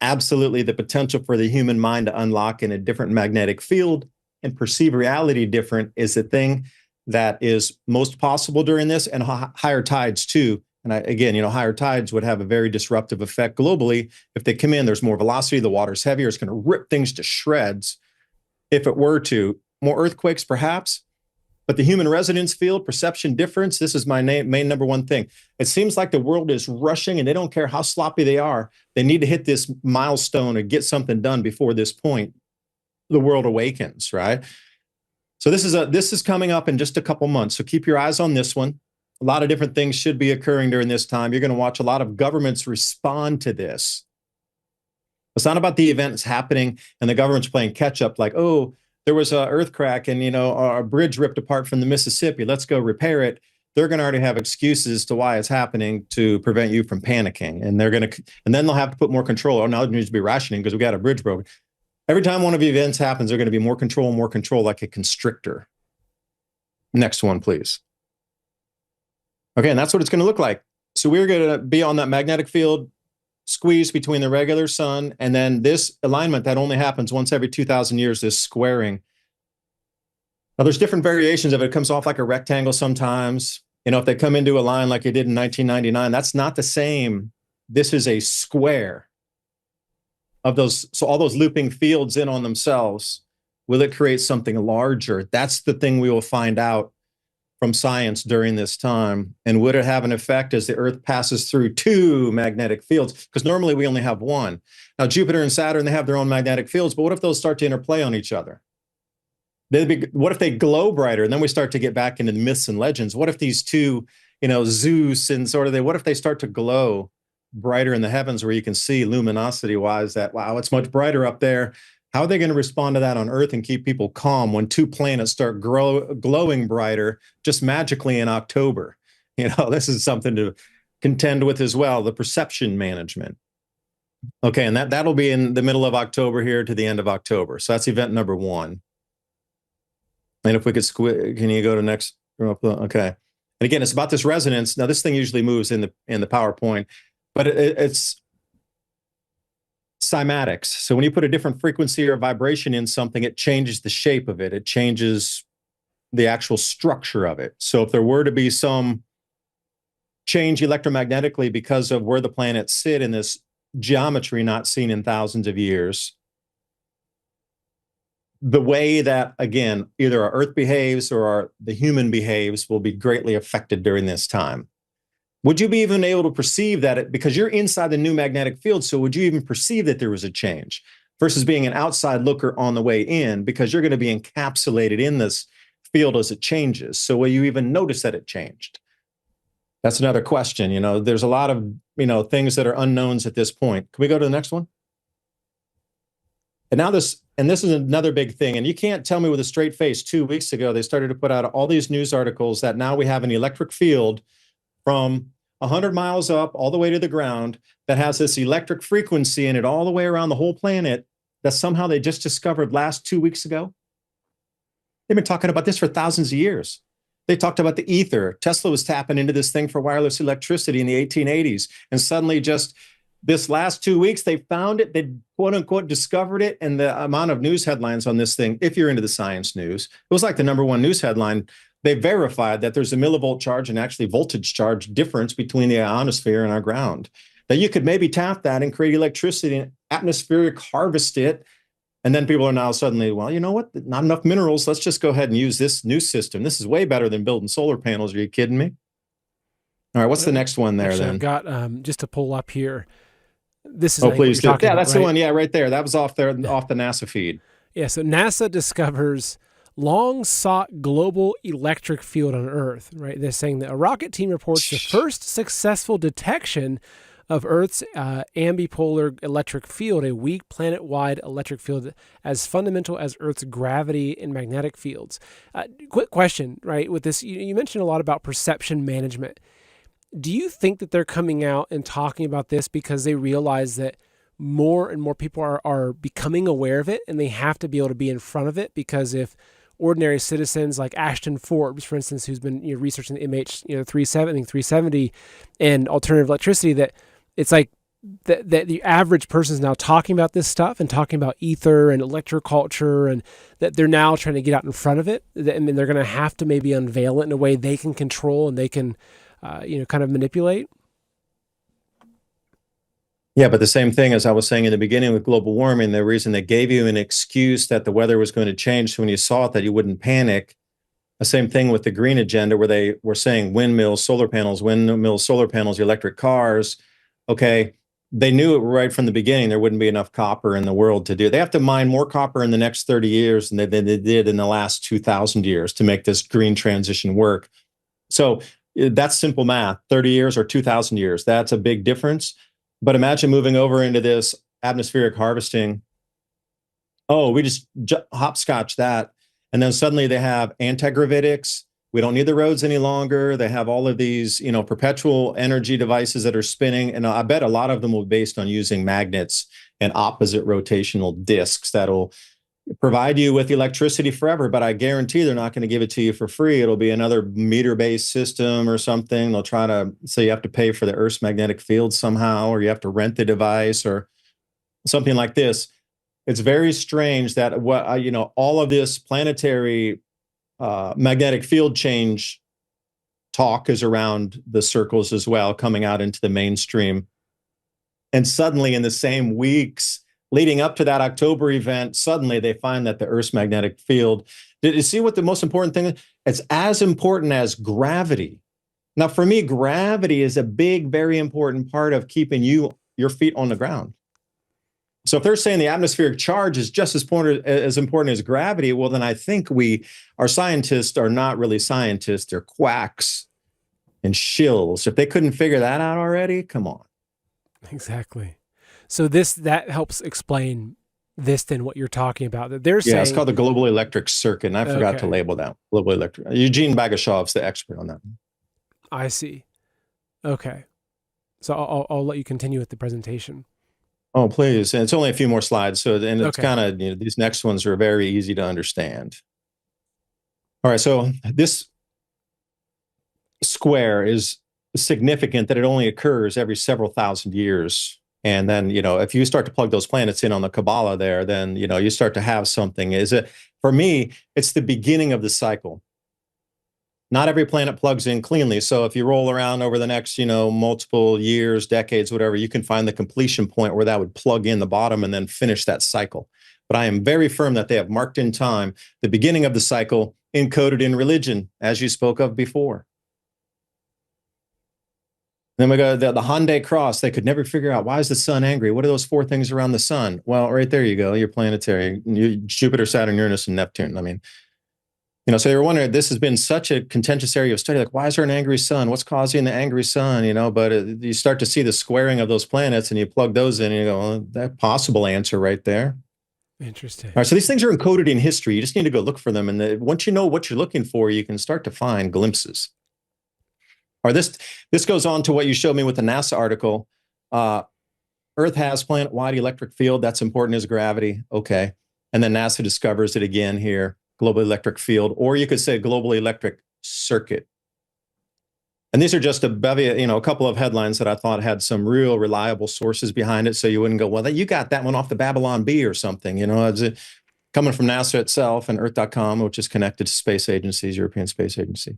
absolutely the potential for the human mind to unlock in a different magnetic field and perceive reality different is the thing that is most possible during this, and higher tides too. And again, higher tides would have a very disruptive effect globally. If they come in, there's more velocity, the water's heavier, it's going to rip things to shreds. If it were to, more earthquakes perhaps, but the human resonance field, perception difference, this is my main number 1 thing. It seems like the world is rushing and they don't care how sloppy they are. They need to hit this milestone or get something done before this point. The world awakens, right? So this is coming up in just a couple months. So keep your eyes on this one. A lot of different things should be occurring during this time. You're going to watch a lot of governments respond to this. It's not about the events happening and the government's playing catch up like, oh, there was a earth crack and, a bridge ripped apart from the Mississippi. Let's go repair it. They're going to already have excuses as to why it's happening to prevent you from panicking. And and then they'll have to put more control. Oh, now there needs to be rationing because we got a bridge broken. Every time one of the events happens, they're going to be more control, like a constrictor. Next one, please. Okay, and that's what it's going to look like. So we're going to be on that magnetic field squeeze between the regular sun and then this alignment that only happens once every 2,000 years, this squaring. Now, there's different variations of it. It comes off like a rectangle sometimes. If they come into a line like it did in 1999, that's not the same. This is a square of those. So all those looping fields in on themselves, will it create something larger? That's the thing we will find out from science during this time. And would it have an effect as the Earth passes through two magnetic fields? Because normally we only have one. Now, Jupiter and Saturn, they have their own magnetic fields, but what if those start to interplay on each other? What if they glow brighter? And then we start to get back into the myths and legends. What if these two, Zeus and what if they start to glow brighter in the heavens where you can see luminosity wise that, wow, it's much brighter up there. How are they going to respond to that on Earth and keep people calm when two planets start glowing brighter just magically in October? This is something to contend with as well, the perception management. Okay, and that'll be in the middle of October here to the end of October. So that's event number 1. And if we could can you go to next? Okay. And again, it's about this resonance. Now, this thing usually moves in the PowerPoint, but it's cymatics. So when you put a different frequency or vibration in something, it changes the shape of it. It changes the actual structure of it. So if there were to be some change electromagnetically because of where the planets sit in this geometry not seen in thousands of years, the way that, again, either our Earth behaves or the human behaves will be greatly affected during this time. Would you be even able to perceive that because you're inside the new magnetic field? So would you even perceive that there was a change versus being an outside looker on the way in because you're going to be encapsulated in this field as it changes? So will you even notice that it changed? That's another question. There's a lot of, things that are unknowns at this point. Can we go to the next one? And now this is another big thing. And you can't tell me with a straight face 2 weeks ago, they started to put out all these news articles that now we have an electric field from 100 miles up all the way to the ground that has this electric frequency in it all the way around the whole planet that somehow they just discovered last 2 weeks ago. They've been talking about this for thousands of years. They talked about the ether. Tesla was tapping into this thing for wireless electricity in the 1880s. And suddenly just this last 2 weeks, they found it, they quote unquote discovered it. And the amount of news headlines on this thing, if you're into the science news, it was like the #1 news headline. They verified that there's a millivolt charge and actually voltage charge difference between the ionosphere and our ground. That you could maybe tap that and create electricity and atmospheric harvest it. And then people are now suddenly, well, you know what? Not enough minerals. Let's just go ahead and use this new system. This is way better than building solar panels. Are you kidding me? All right, what's the next one there then? I've got just to pull up here. This is please do. Yeah, that's right? the one. Yeah, right there. That was off the NASA feed. Yeah, so NASA discovers long-sought global electric field on Earth, right? They're saying that a rocket team reports the first successful detection of Earth's ambipolar electric field, a weak planet-wide electric field as fundamental as Earth's gravity and magnetic fields. Quick question, right? With this, you mentioned a lot about perception management. Do you think that they're coming out and talking about this because they realize that more and more people are becoming aware of it and they have to be able to be in front of it? Because if ordinary citizens like Ashton Forbes, for instance, who's been researching the MH370 and alternative electricity, that it's like that the average person is now talking about this stuff and talking about ether and electroculture, and that they're now trying to get out in front of it. And they're going to have to maybe unveil it in a way they can control and they can, kind of manipulate. Yeah, but the same thing as I was saying in the beginning with global warming, the reason they gave you an excuse that the weather was going to change, so when you saw it that you wouldn't panic. The same thing with the green agenda where they were saying windmills, solar panels, electric cars. Okay, they knew it right from the beginning there wouldn't be enough copper in the world to do. They have to mine more copper in the next 30 years than they did in the last 2,000 years to make this green transition work. So that's simple math, 30 years or 2,000 years. That's a big difference. But imagine moving over into this atmospheric harvesting oh, we just hopscotch that. And then suddenly they have anti-gravitics. We don't need the roads any longer. They have all of these, perpetual energy devices that are spinning. And I bet a lot of them will be based on using magnets and opposite rotational disks that'll provide you with electricity forever. But I guarantee they're not going to give it to you for free. It'll be another meter-based system or something. They'll try to say you have to pay for the Earth's magnetic field somehow, or you have to rent the device or something like this. It's very strange that all of this planetary magnetic field change talk is around the circles as well, coming out into the mainstream. And suddenly, in the same weeks leading up to that October event, suddenly they find that the Earth's magnetic field. Did you see what the most important thing is? It's as important as gravity. Now, for me, gravity is a big, very important part of keeping your feet on the ground. So if they're saying the atmospheric charge is just as important as gravity, well, then I think our scientists are not really scientists. They're quacks and shills. If they couldn't figure that out already, come on. Exactly. So that helps explain this, then, what you're talking about. That they're saying, it's called the global electric circuit, and I forgot to label that. Global electric. Eugene Bagashov's the expert on that. I see. Okay. So I'll let you continue with the presentation. Oh, please. And it's only a few more slides. It's kind of, these next ones are very easy to understand. All right. So this square is significant that it only occurs every several thousand years. And then, if you start to plug those planets in on the Kabbalah there, then, you start to have something. For me, it's the beginning of the cycle. Not every planet plugs in cleanly. So if you roll around over the next, multiple years, decades, whatever, you can find the completion point where that would plug in the bottom and then finish that cycle. But I am very firm that they have marked in time the beginning of the cycle encoded in religion, as you spoke of before. Then we go the Hyundai Cross. They could never figure out, why is the sun angry? What are those four things around the sun? Well, right there you go. Your planetary, Jupiter, Saturn, Uranus, and Neptune. I mean, so they were wondering, this has been such a contentious area of study. Like, why is there an angry sun? What's causing the angry sun? But you start to see the squaring of those planets and you plug those in and you go, well, that possible answer right there. Interesting. All right. So these things are encoded in history. You just need to go look for them. And once you know what you're looking for, you can start to find glimpses. Or this goes on to what you showed me with the NASA article. Earth has planet-wide electric field. That's important as gravity. Okay. And then NASA discovers it again here. Global electric field, or you could say global electric circuit. And these are just a bevy, a couple of headlines that I thought had some real reliable sources behind it. So you wouldn't go, well, you got that one off the Babylon Bee or something, it's coming from NASA itself and Earth.com, which is connected to space agencies, European Space Agency.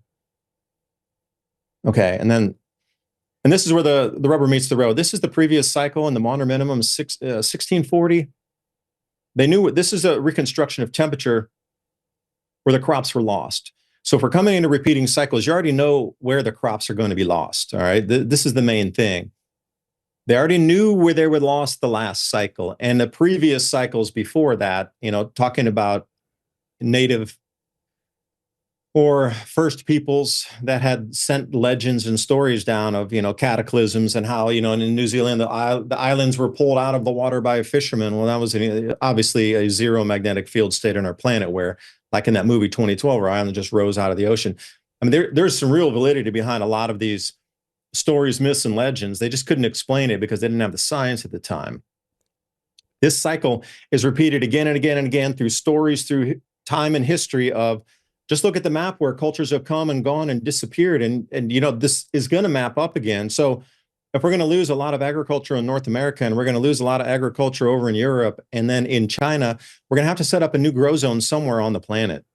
Okay. And this is where the rubber meets the road. This is the previous cycle, and the Maunder minimum is 1640. They knew this is a reconstruction of temperature where the crops were lost. So if we're coming into repeating cycles, you already know where the crops are going to be lost. All right. This is the main thing. They already knew where they were lost the last cycle and the previous cycles before that, talking about native or first peoples that had sent legends and stories down of, cataclysms and how, in New Zealand, the islands were pulled out of the water by fishermen. Well, that was obviously a zero magnetic field state on our planet where, like in that movie 2012, where island just rose out of the ocean. I mean, there's some real validity behind a lot of these stories, myths, and legends. They just couldn't explain it because they didn't have the science at the time. This cycle is repeated again and again and again through stories, through time and history of, just look at the map where cultures have come and gone and disappeared. And this is going to map up again. So if we're going to lose a lot of agriculture in North America and we're going to lose a lot of agriculture over in Europe and then in China, we're going to have to set up a new grow zone somewhere on the planet.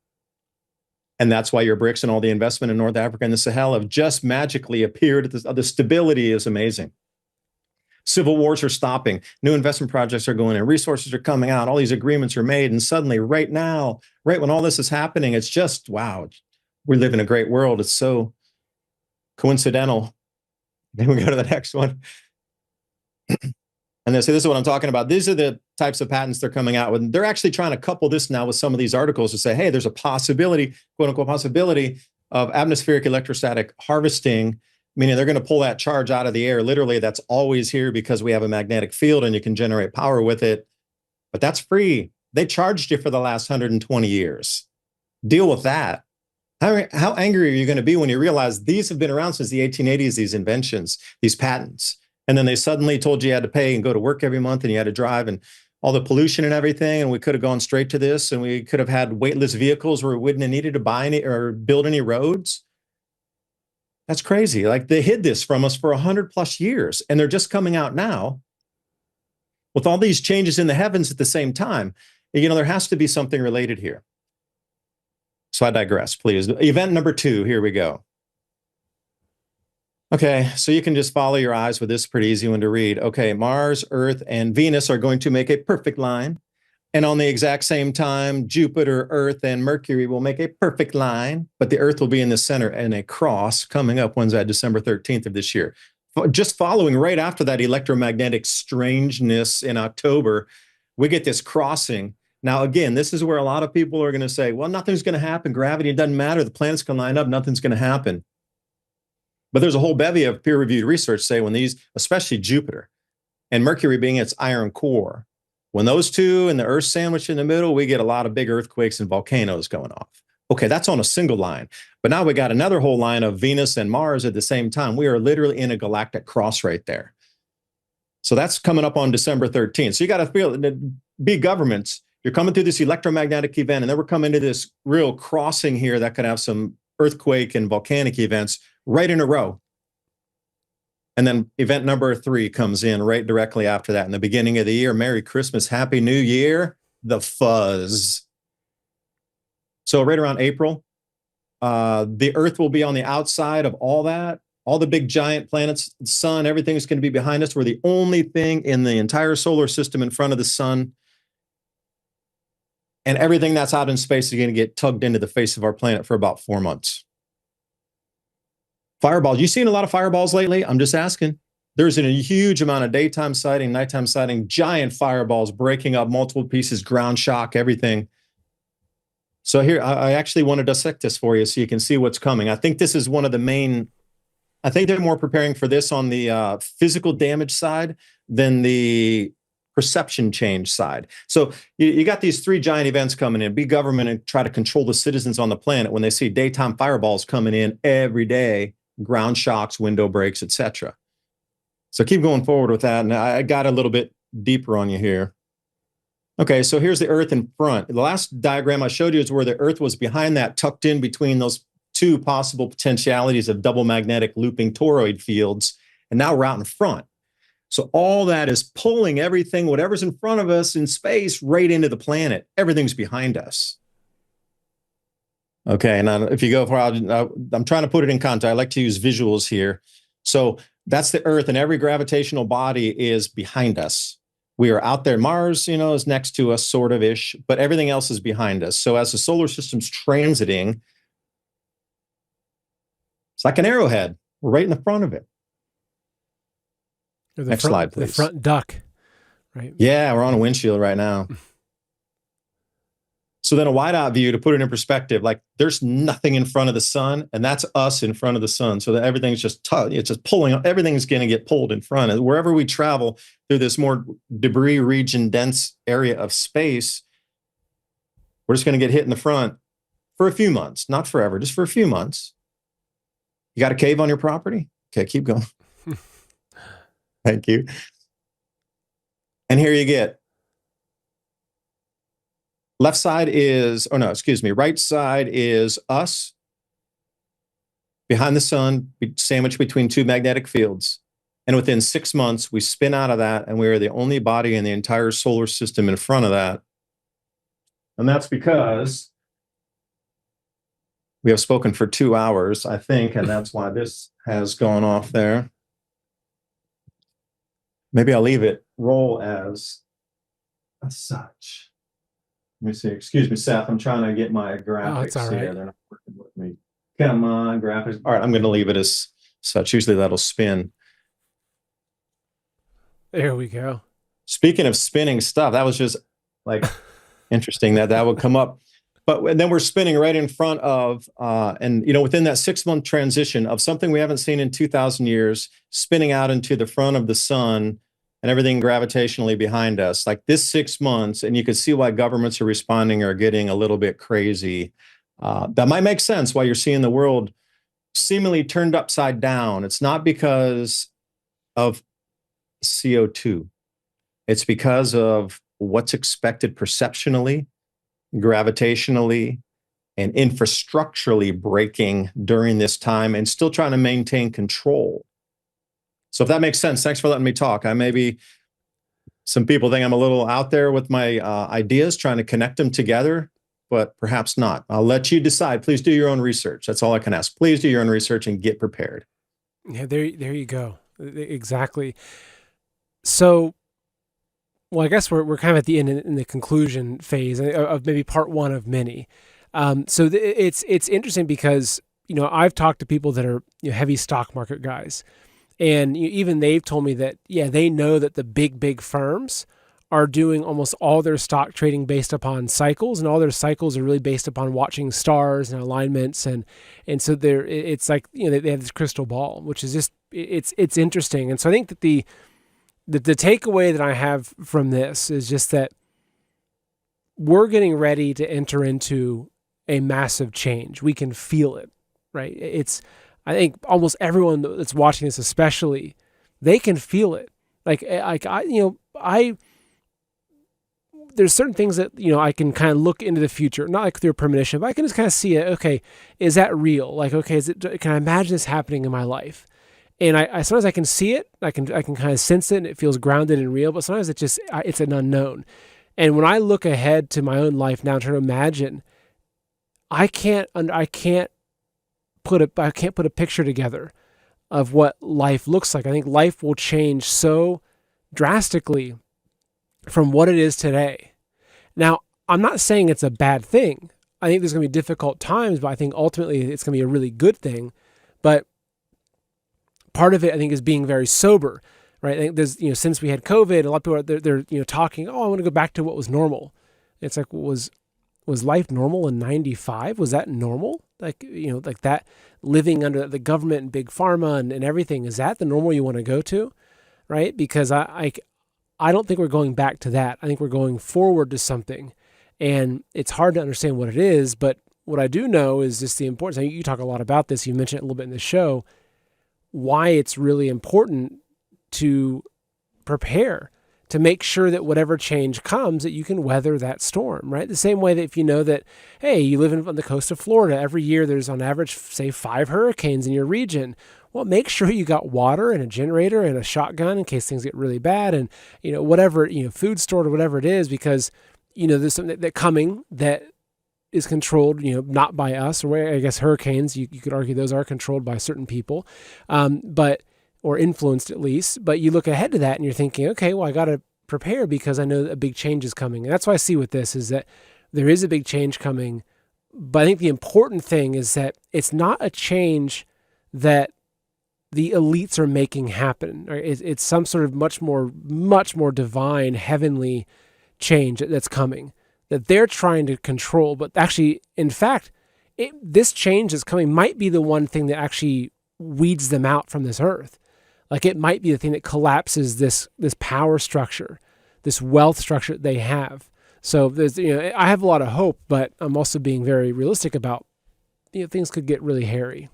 And that's why your BRICS and all the investment in North Africa and the Sahel have just magically appeared. The stability is amazing. Civil wars are stopping. New investment projects are going in. Resources are coming out. All these agreements are made. And suddenly, right now, right when all this is happening, it's just, wow, we live in a great world. It's so coincidental. Then we go to the next one. And they say, this is what I'm talking about. These are the types of patents they're coming out with. They're actually trying to couple this now with some of these articles to say, hey, there's a possibility, quote unquote, possibility of atmospheric electrostatic harvesting, meaning they're going to pull that charge out of the air. Literally, that's always here because we have a magnetic field and you can generate power with it. But that's free. They charged you for the last 120 years. Deal with that. How angry are you going to be when you realize these have been around since the 1880s, these inventions, these patents, and then they suddenly told you had to pay and go to work every month and you had to drive and all the pollution and everything, and we could have gone straight to this, and we could have had weightless vehicles where we wouldn't have needed to buy any or build any roads. That's crazy. Like they hid this from us for 100+ years, and they're just coming out now with all these changes in the heavens at the same time. There has to be something related here. So I digress, please. Event number 2, here we go. Okay, so you can just follow your eyes with this pretty easy one to read. Okay, Mars, Earth, and Venus are going to make a perfect line. And on the exact same time, Jupiter, Earth, and Mercury will make a perfect line, but the Earth will be in the center and a cross coming up. When's that? December 13th of this year. Just following right after that electromagnetic strangeness in October, we get this crossing. Now, again, this is where a lot of people are going to say, well, nothing's going to happen. Gravity, it doesn't matter. The planets can line up. Nothing's going to happen. But there's a whole bevy of peer-reviewed research say when these, especially Jupiter and Mercury being its iron core, when those two and the Earth sandwich in the middle, we get a lot of big earthquakes and volcanoes going off. Okay, that's on a single line. But now we got another whole line of Venus and Mars at the same time. We are literally in a galactic cross right there. So that's coming up on December 13th. So you got to feel big governments. You're coming through this electromagnetic event, and then we're coming to this real crossing here that could have some earthquake and volcanic events right in a row. And then event number 3 comes in right directly after that in the beginning of the year. Merry Christmas, Happy New Year, the fuzz. So right around April, the Earth will be on the outside of all that. All the big giant planets, the sun, everything's going to be behind us. We're the only thing in the entire solar system in front of the sun. And everything that's out in space is going to get tugged into the face of our planet for about 4 months. Fireballs. You seen a lot of fireballs lately? I'm just asking. There's a huge amount of daytime sighting, nighttime sighting, giant fireballs breaking up multiple pieces, ground shock, everything. So here, I actually want to dissect this for you so you can see what's coming. I think this is one of the main, I think they're more preparing for this on the physical damage side than the perception change side. So you got these 3 giant events coming in. Big government and try to control the citizens on the planet when they see daytime fireballs coming in every day, ground shocks, window breaks, etc. So keep going forward with that. And I got a little bit deeper on you here. Okay, so here's the Earth in front. The last diagram I showed you is where the Earth was behind that, tucked in between those 2 possible potentialities of double magnetic looping toroid fields. And now we're out in front. So all that is pulling everything, whatever's in front of us in space, right into the planet. Everything's behind us. Okay, now if you go for, I'm trying to put it in context. I like to use visuals here. So that's the Earth, and every gravitational body is behind us. We are out there. Mars, is next to us, sort of ish, but everything else is behind us. So as the solar system's transiting, it's like an arrowhead. We're right in the front of it. Next slide, please. The front duck, right? Yeah, we're on a windshield right now. So then a wide-out view, to put it in perspective, like there's nothing in front of the sun, and that's us in front of the sun. So that everything's just it's just pulling. Everything's going to get pulled in front. And wherever we travel through this more debris region dense area of space, we're just going to get hit in the front for a few months, not forever, just for a few months. You got a cave on your property? Okay, keep going. Thank you. And here you get. Left side is, right side is us behind the sun, sandwiched between 2 magnetic fields. And within 6 months, we spin out of that, and we are the only body in the entire solar system in front of that. And that's because we have spoken for 2 hours, I think, and that's why this has gone off there. Maybe I'll leave it roll as such. Let me see. Excuse me, Seth. I'm trying to get my graphics here. They're not working with me. Come on, graphics. All right, I'm going to leave it as such. Usually that'll spin. There we go. Speaking of spinning stuff, that was just like interesting that would come up. But then we're spinning right in front of, within that 6-month transition of something we haven't seen in 2,000 years, spinning out into the front of the sun, and everything gravitationally behind us, like this 6 months, and you can see why governments are responding or getting a little bit crazy. That might make sense why you're seeing the world seemingly turned upside down. It's not because of CO2. It's because of what's expected perceptionally, gravitationally, and infrastructurally breaking during this time and still trying to maintain control. So if that makes sense, thanks for letting me talk. I maybe some people think I'm a little out there with my ideas, trying to connect them together, but perhaps not. I'll let you decide. Please do your own research. That's all I can ask. Please do your own research and get prepared. Yeah, there you go. Exactly. So, well, I guess we're kind of at the end in the conclusion phase of maybe part one of many. It's interesting because I've talked to people that are heavy stock market guys, and even they've told me that they know that the big firms are doing almost all their stock trading based upon cycles, and all their cycles are really based upon watching stars and alignments, and so it's like they have this crystal ball, which is just it's interesting. And so I think that the takeaway that I have from this is just that we're getting ready to enter into a massive change. We can feel it, right? I think almost everyone that's watching this, especially, they can feel it. There's certain things that, I can kind of look into the future, not like through premonition, but I can just kind of see it. Okay, is that real? Like, okay, can I imagine this happening in my life? And I sometimes I can see it, I can kind of sense it, and it feels grounded and real. But sometimes it's an unknown. And when I look ahead to my own life now, trying to imagine, I can't put a picture together of what life looks like. I think life will change so drastically from what it is today. Now, I'm not saying it's a bad thing. I think there's going to be difficult times, but I think ultimately it's going to be a really good thing. But part of it, I think, is being very sober, right? I think there's, since we had COVID, a lot of people they're talking, oh, I want to go back to what was normal. It's like, was life normal in 95? Was that normal? Like, like that, living under the government and big pharma and everything, is that the normal you want to go to? Right? Because I don't think we're going back to that. I think we're going forward to something, and it's hard to understand what it is. But what I do know is just the importance. You talk a lot about this. You mentioned it a little bit in the show, why it's really important to prepare, to make sure that whatever change comes, that you can weather that storm, right? The same way that if you know that, hey, you live on the coast of Florida, every year there's on average, say, 5 hurricanes in your region. Well, make sure you got water and a generator and a shotgun in case things get really bad, and whatever, food stored or whatever it is, because there's something that coming that is controlled, not by us, or I guess hurricanes, you could argue those are controlled by certain people, or influenced at least. But you look ahead to that and you're thinking, okay, well, I got to prepare because I know that a big change is coming. And that's what I see with this, is that there is a big change coming. But I think the important thing is that it's not a change that the elites are making happen. Right? It's some sort of much more divine, heavenly change that's coming, that they're trying to control. But actually, in fact, this change that's coming might be the one thing that actually weeds them out from this earth. Like, it might be the thing that collapses this power structure, this wealth structure that they have. So there's, I have a lot of hope, but I'm also being very realistic about, things could get really hairy.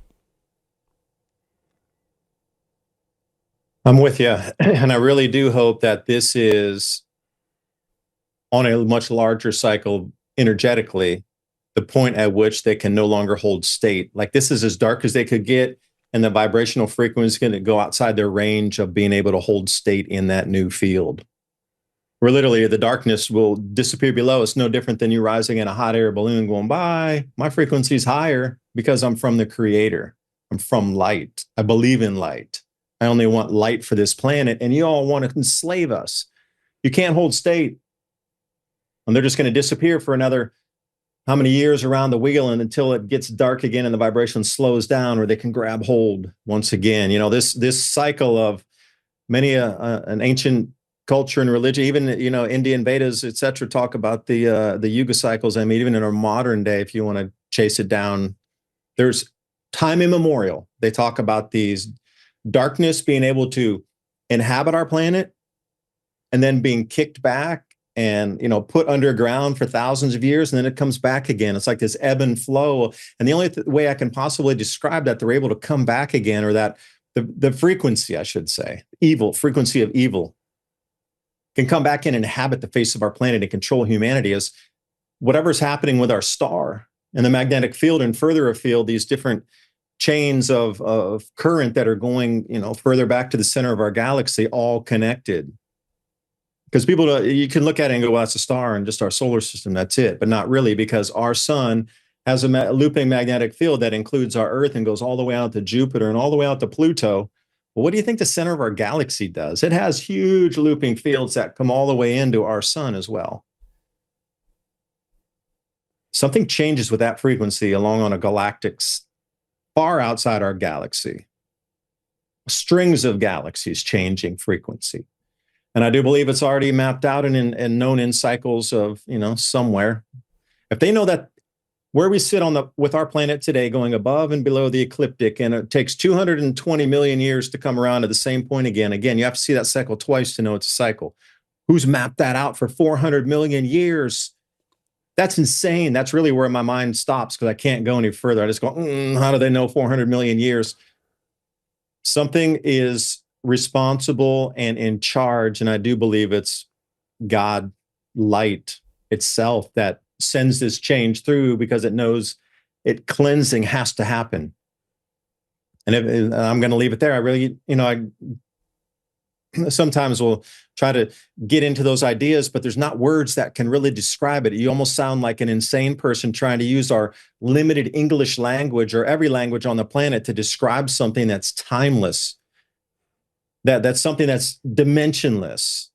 I'm with you. And I really do hope that this is, on a much larger cycle energetically, the point at which they can no longer hold state. Like, this is as dark as they could get, and the vibrational frequency is going to go outside their range of being able to hold state in that new field. Where literally the darkness will disappear below. It's no different than you rising in a hot air balloon going by. My frequency is higher because I'm from the creator. I'm from light. I believe in light. I only want light for this planet, and you all want to enslave us. You can't hold state. And they're just going to disappear for another how many years around the wheel, and until it gets dark again and the vibration slows down, or they can grab hold once again. This cycle of many an ancient culture and religion, even Indian Vedas, etc., talk about the yuga cycles. I mean, even in our modern day, if you want to chase it down, there's time immemorial. They talk about these darkness being able to inhabit our planet, and then being kicked back and, put underground for thousands of years, and then it comes back again. It's like this ebb and flow. And the only way I can possibly describe that they're able to come back again, or that the frequency, I should say, frequency of evil can come back and inhabit the face of our planet and control humanity, is whatever's happening with our star and the magnetic field, and further afield, these different chains of current that are going, further back to the center of our galaxy, all connected. Because you can look at it and go, well, that's a star and just our solar system, that's it. But not really, because our sun has a looping magnetic field that includes our Earth and goes all the way out to Jupiter and all the way out to Pluto. Well, what do you think the center of our galaxy does? It has huge looping fields that come all the way into our sun as well. Something changes with that frequency along on a galactic far outside our galaxy. Strings of galaxies changing frequency. And I do believe it's already mapped out and known in cycles of, somewhere. If they know that where we sit with our planet today, going above and below the ecliptic, and it takes 220 million years to come around to the same point again. Again, you have to see that cycle twice to know it's a cycle. Who's mapped that out for 400 million years? That's insane. That's really where my mind stops, because I can't go any further. I just go, how do they know 400 million years? Something is responsible and in charge, and I do believe it's God, light itself, that sends this change through, because it knows cleansing has to happen. And I'm going to leave it there. I really, I sometimes will try to get into those ideas, but there's not words that can really describe it. You almost sound like an insane person trying to use our limited English language, or every language on the planet, to describe something that's timeless. That's something that's dimensionless,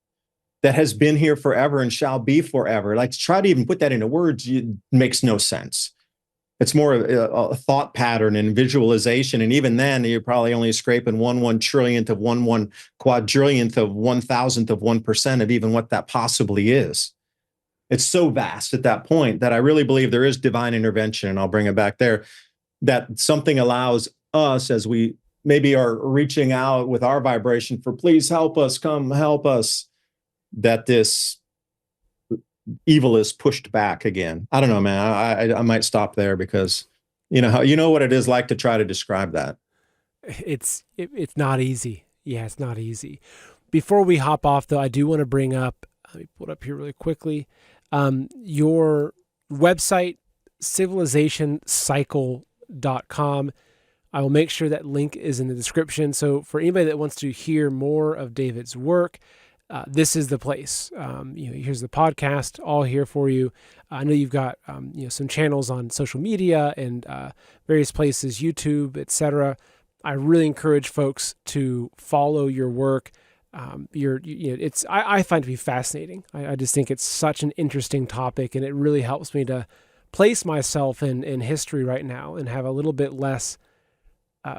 that has been here forever and shall be forever. Like, to try to even put that into words makes no sense. It's more a thought pattern and visualization. And even then, you're probably only scraping 1/1 trillionth of 1/1 quadrillionth of 1,000th of 1% of even what that possibly is. It's so vast at that point that I really believe there is divine intervention. And I'll bring it back there, that something allows us, as we maybe are reaching out with our vibration for, please help us, come help us, that this evil is pushed back again. I don't know, man. I might stop there, because you know what it is like to try to describe that. It's not easy. Yeah, it's not easy. Before we hop off, though, I do want to bring up, let me pull it up here really quickly, your website, civilizationcycle.com. I will make sure that link is in the description. So for anybody that wants to hear more of David's work, this is the place. Here's the podcast, all here for you. I know you've got some channels on social media and various places, YouTube, etc. I really encourage folks to follow your work. I find it to be fascinating. I just think it's such an interesting topic, and it really helps me to place myself in history right now and have a little bit less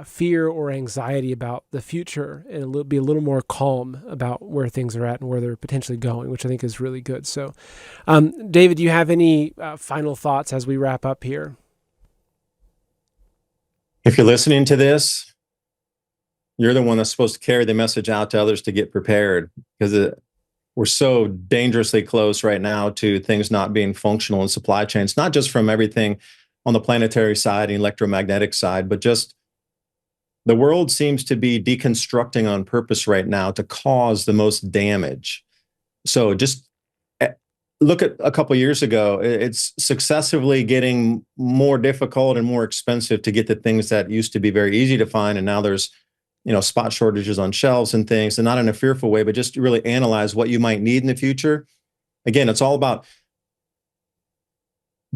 fear or anxiety about the future, and be a little more calm about where things are at and where they're potentially going, which I think is really good. So, David, do you have any final thoughts as we wrap up here? If you're listening to this, you're the one that's supposed to carry the message out to others to get prepared, because we're so dangerously close right now to things not being functional in supply chains, not just from everything on the planetary side and electromagnetic side, but just the world seems to be deconstructing on purpose right now to cause the most damage. So just look at a couple of years ago, it's successively getting more difficult and more expensive to get the things that used to be very easy to find. And now there's, spot shortages on shelves and things, and not in a fearful way, but just to really analyze what you might need in the future. Again, it's all about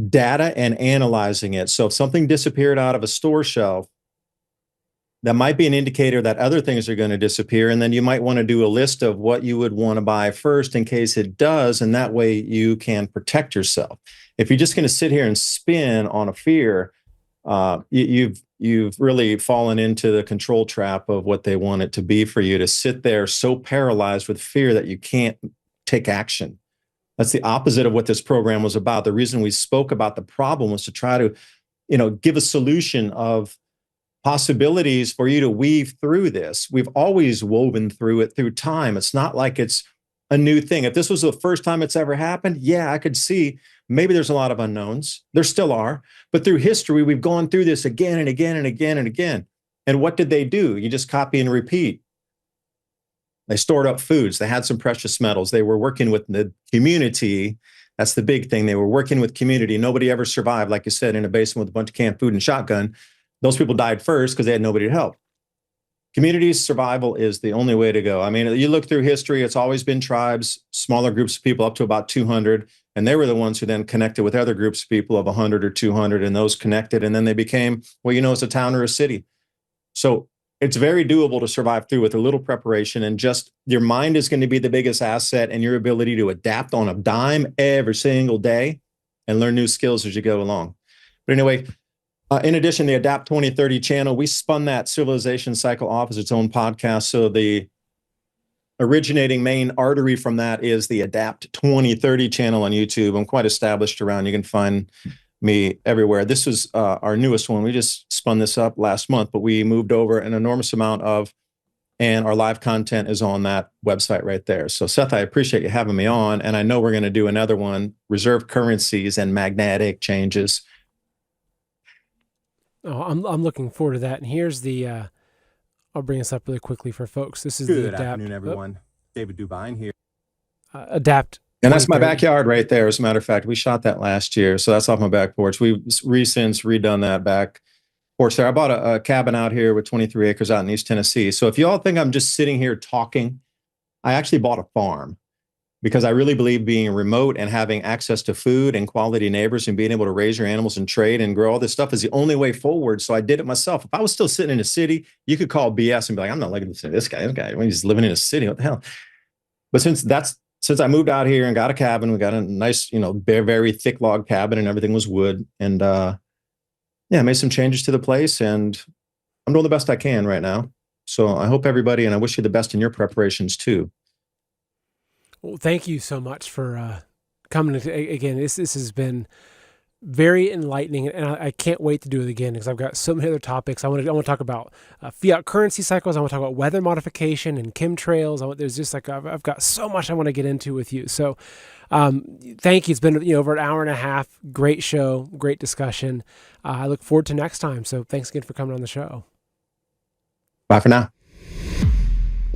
data and analyzing it. So if something disappeared out of a store shelf, that might be an indicator that other things are going to disappear. And then you might want to do a list of what you would want to buy first in case it does. And that way you can protect yourself. If you're just going to sit here and spin on a fear, you've really fallen into the control trap of what they want it to be for you, to sit there so paralyzed with fear that you can't take action. That's the opposite of what this program was about. The reason we spoke about the problem was to try to, give a solution of possibilities for you to weave through this. We've always woven through it through time. It's not like it's a new thing. If this was the first time it's ever happened, yeah, I could see maybe there's a lot of unknowns. There still are. But through history, we've gone through this again and again and again and again. And what did they do? You just copy and repeat. They stored up foods. They had some precious metals. They were working with the community. That's the big thing. They were working with community. Nobody ever survived, like you said, in a basement with a bunch of canned food and shotgun. Those people died first because they had nobody to help. Community survival is the only way to go. I mean, you look through history, it's always been tribes, smaller groups of people up to about 200. And they were the ones who then connected with other groups of people of 100 or 200, and those connected. And then they became, well, it's a town or a city. So it's very doable to survive through with a little preparation, and just your mind is going to be the biggest asset, and your ability to adapt on a dime every single day and learn new skills as you go along. But anyway, in addition, the Adapt 2030 channel, we spun that Civilization Cycle off as its own podcast. So the originating main artery from that is the Adapt 2030 channel on YouTube. I'm quite established around. You can find me everywhere. This was our newest one. We just spun this up last month, but we moved over an enormous amount of, and our live content is on that website right there. So Seth, I appreciate you having me on. And I know we're going to do another one, reserve currencies and magnetic changes. Oh, I'm looking forward to that. And here's the, I'll bring this up really quickly for folks. This is Good the Adapt. afternoon, everyone. David Dubyne here. Adapt. And that's my backyard right there. As a matter of fact, we shot that last year. So that's off my back porch. We've since redone that back porch there. I bought a cabin out here with 23 acres out in East Tennessee. So if you all think I'm just sitting here talking, I actually bought a farm, because I really believe being remote and having access to food and quality neighbors and being able to raise your animals and trade and grow all this stuff is the only way forward. So I did it myself. If I was still sitting in a city, you could call BS and be like, I'm not looking to this guy. He's living in a city. What the hell? But since I moved out here and got a cabin, we got a nice, very, very thick log cabin, and everything was wood. And I made some changes to the place, and I'm doing the best I can right now. So I hope everybody, and I wish you the best in your preparations too. Well, thank you so much for coming again. This has been very enlightening, and I can't wait to do it again, because I've got so many other topics. I want to talk about fiat currency cycles. I want to talk about weather modification and chemtrails. There's just I've got so much I want to get into with you. So thank you. It's been over an hour and a half. Great show, great discussion. I look forward to next time. So thanks again for coming on the show. Bye for now.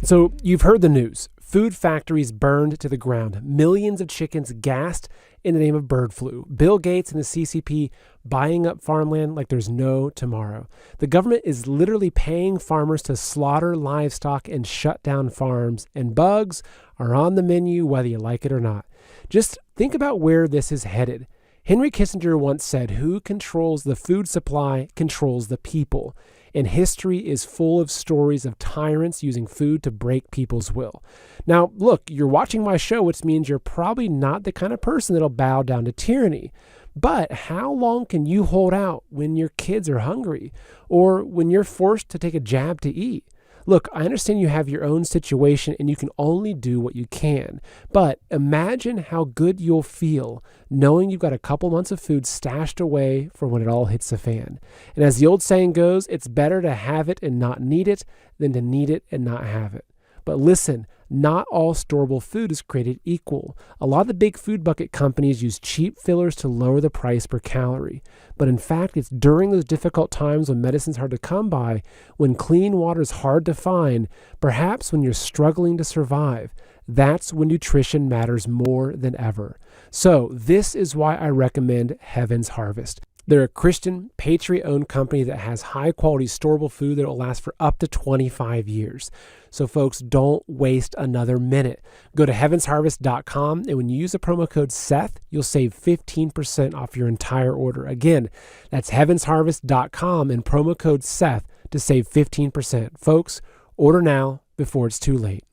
So you've heard the news. Food factories burned to the ground. Millions of chickens gassed in the name of bird flu. Bill Gates and the CCP buying up farmland like there's no tomorrow. The government is literally paying farmers to slaughter livestock and shut down farms, and bugs are on the menu whether you like it or not. Just think about where this is headed. Henry Kissinger once said, "Who controls the food supply controls the people." And history is full of stories of tyrants using food to break people's will. Now, look, you're watching my show, which means you're probably not the kind of person that'll bow down to tyranny. But how long can you hold out when your kids are hungry, or when you're forced to take a jab to eat? Look, I understand you have your own situation and you can only do what you can, but imagine how good you'll feel knowing you've got a couple months of food stashed away for when it all hits the fan. And as the old saying goes, it's better to have it and not need it than to need it and not have it. But listen, not all storable food is created equal. A lot of the big food bucket companies use cheap fillers to lower the price per calorie. But in fact, it's during those difficult times when medicine's hard to come by, when clean water is hard to find, perhaps when you're struggling to survive, that's when nutrition matters more than ever. So this is why I recommend Heaven's Harvest. They're a Christian, patriot-owned company that has high-quality storable food that will last for up to 25 years. So folks, don't waste another minute. Go to heavensharvest.com, and when you use the promo code Seth, you'll save 15% off your entire order. Again, that's heavensharvest.com and promo code Seth to save 15%. Folks, order now before it's too late.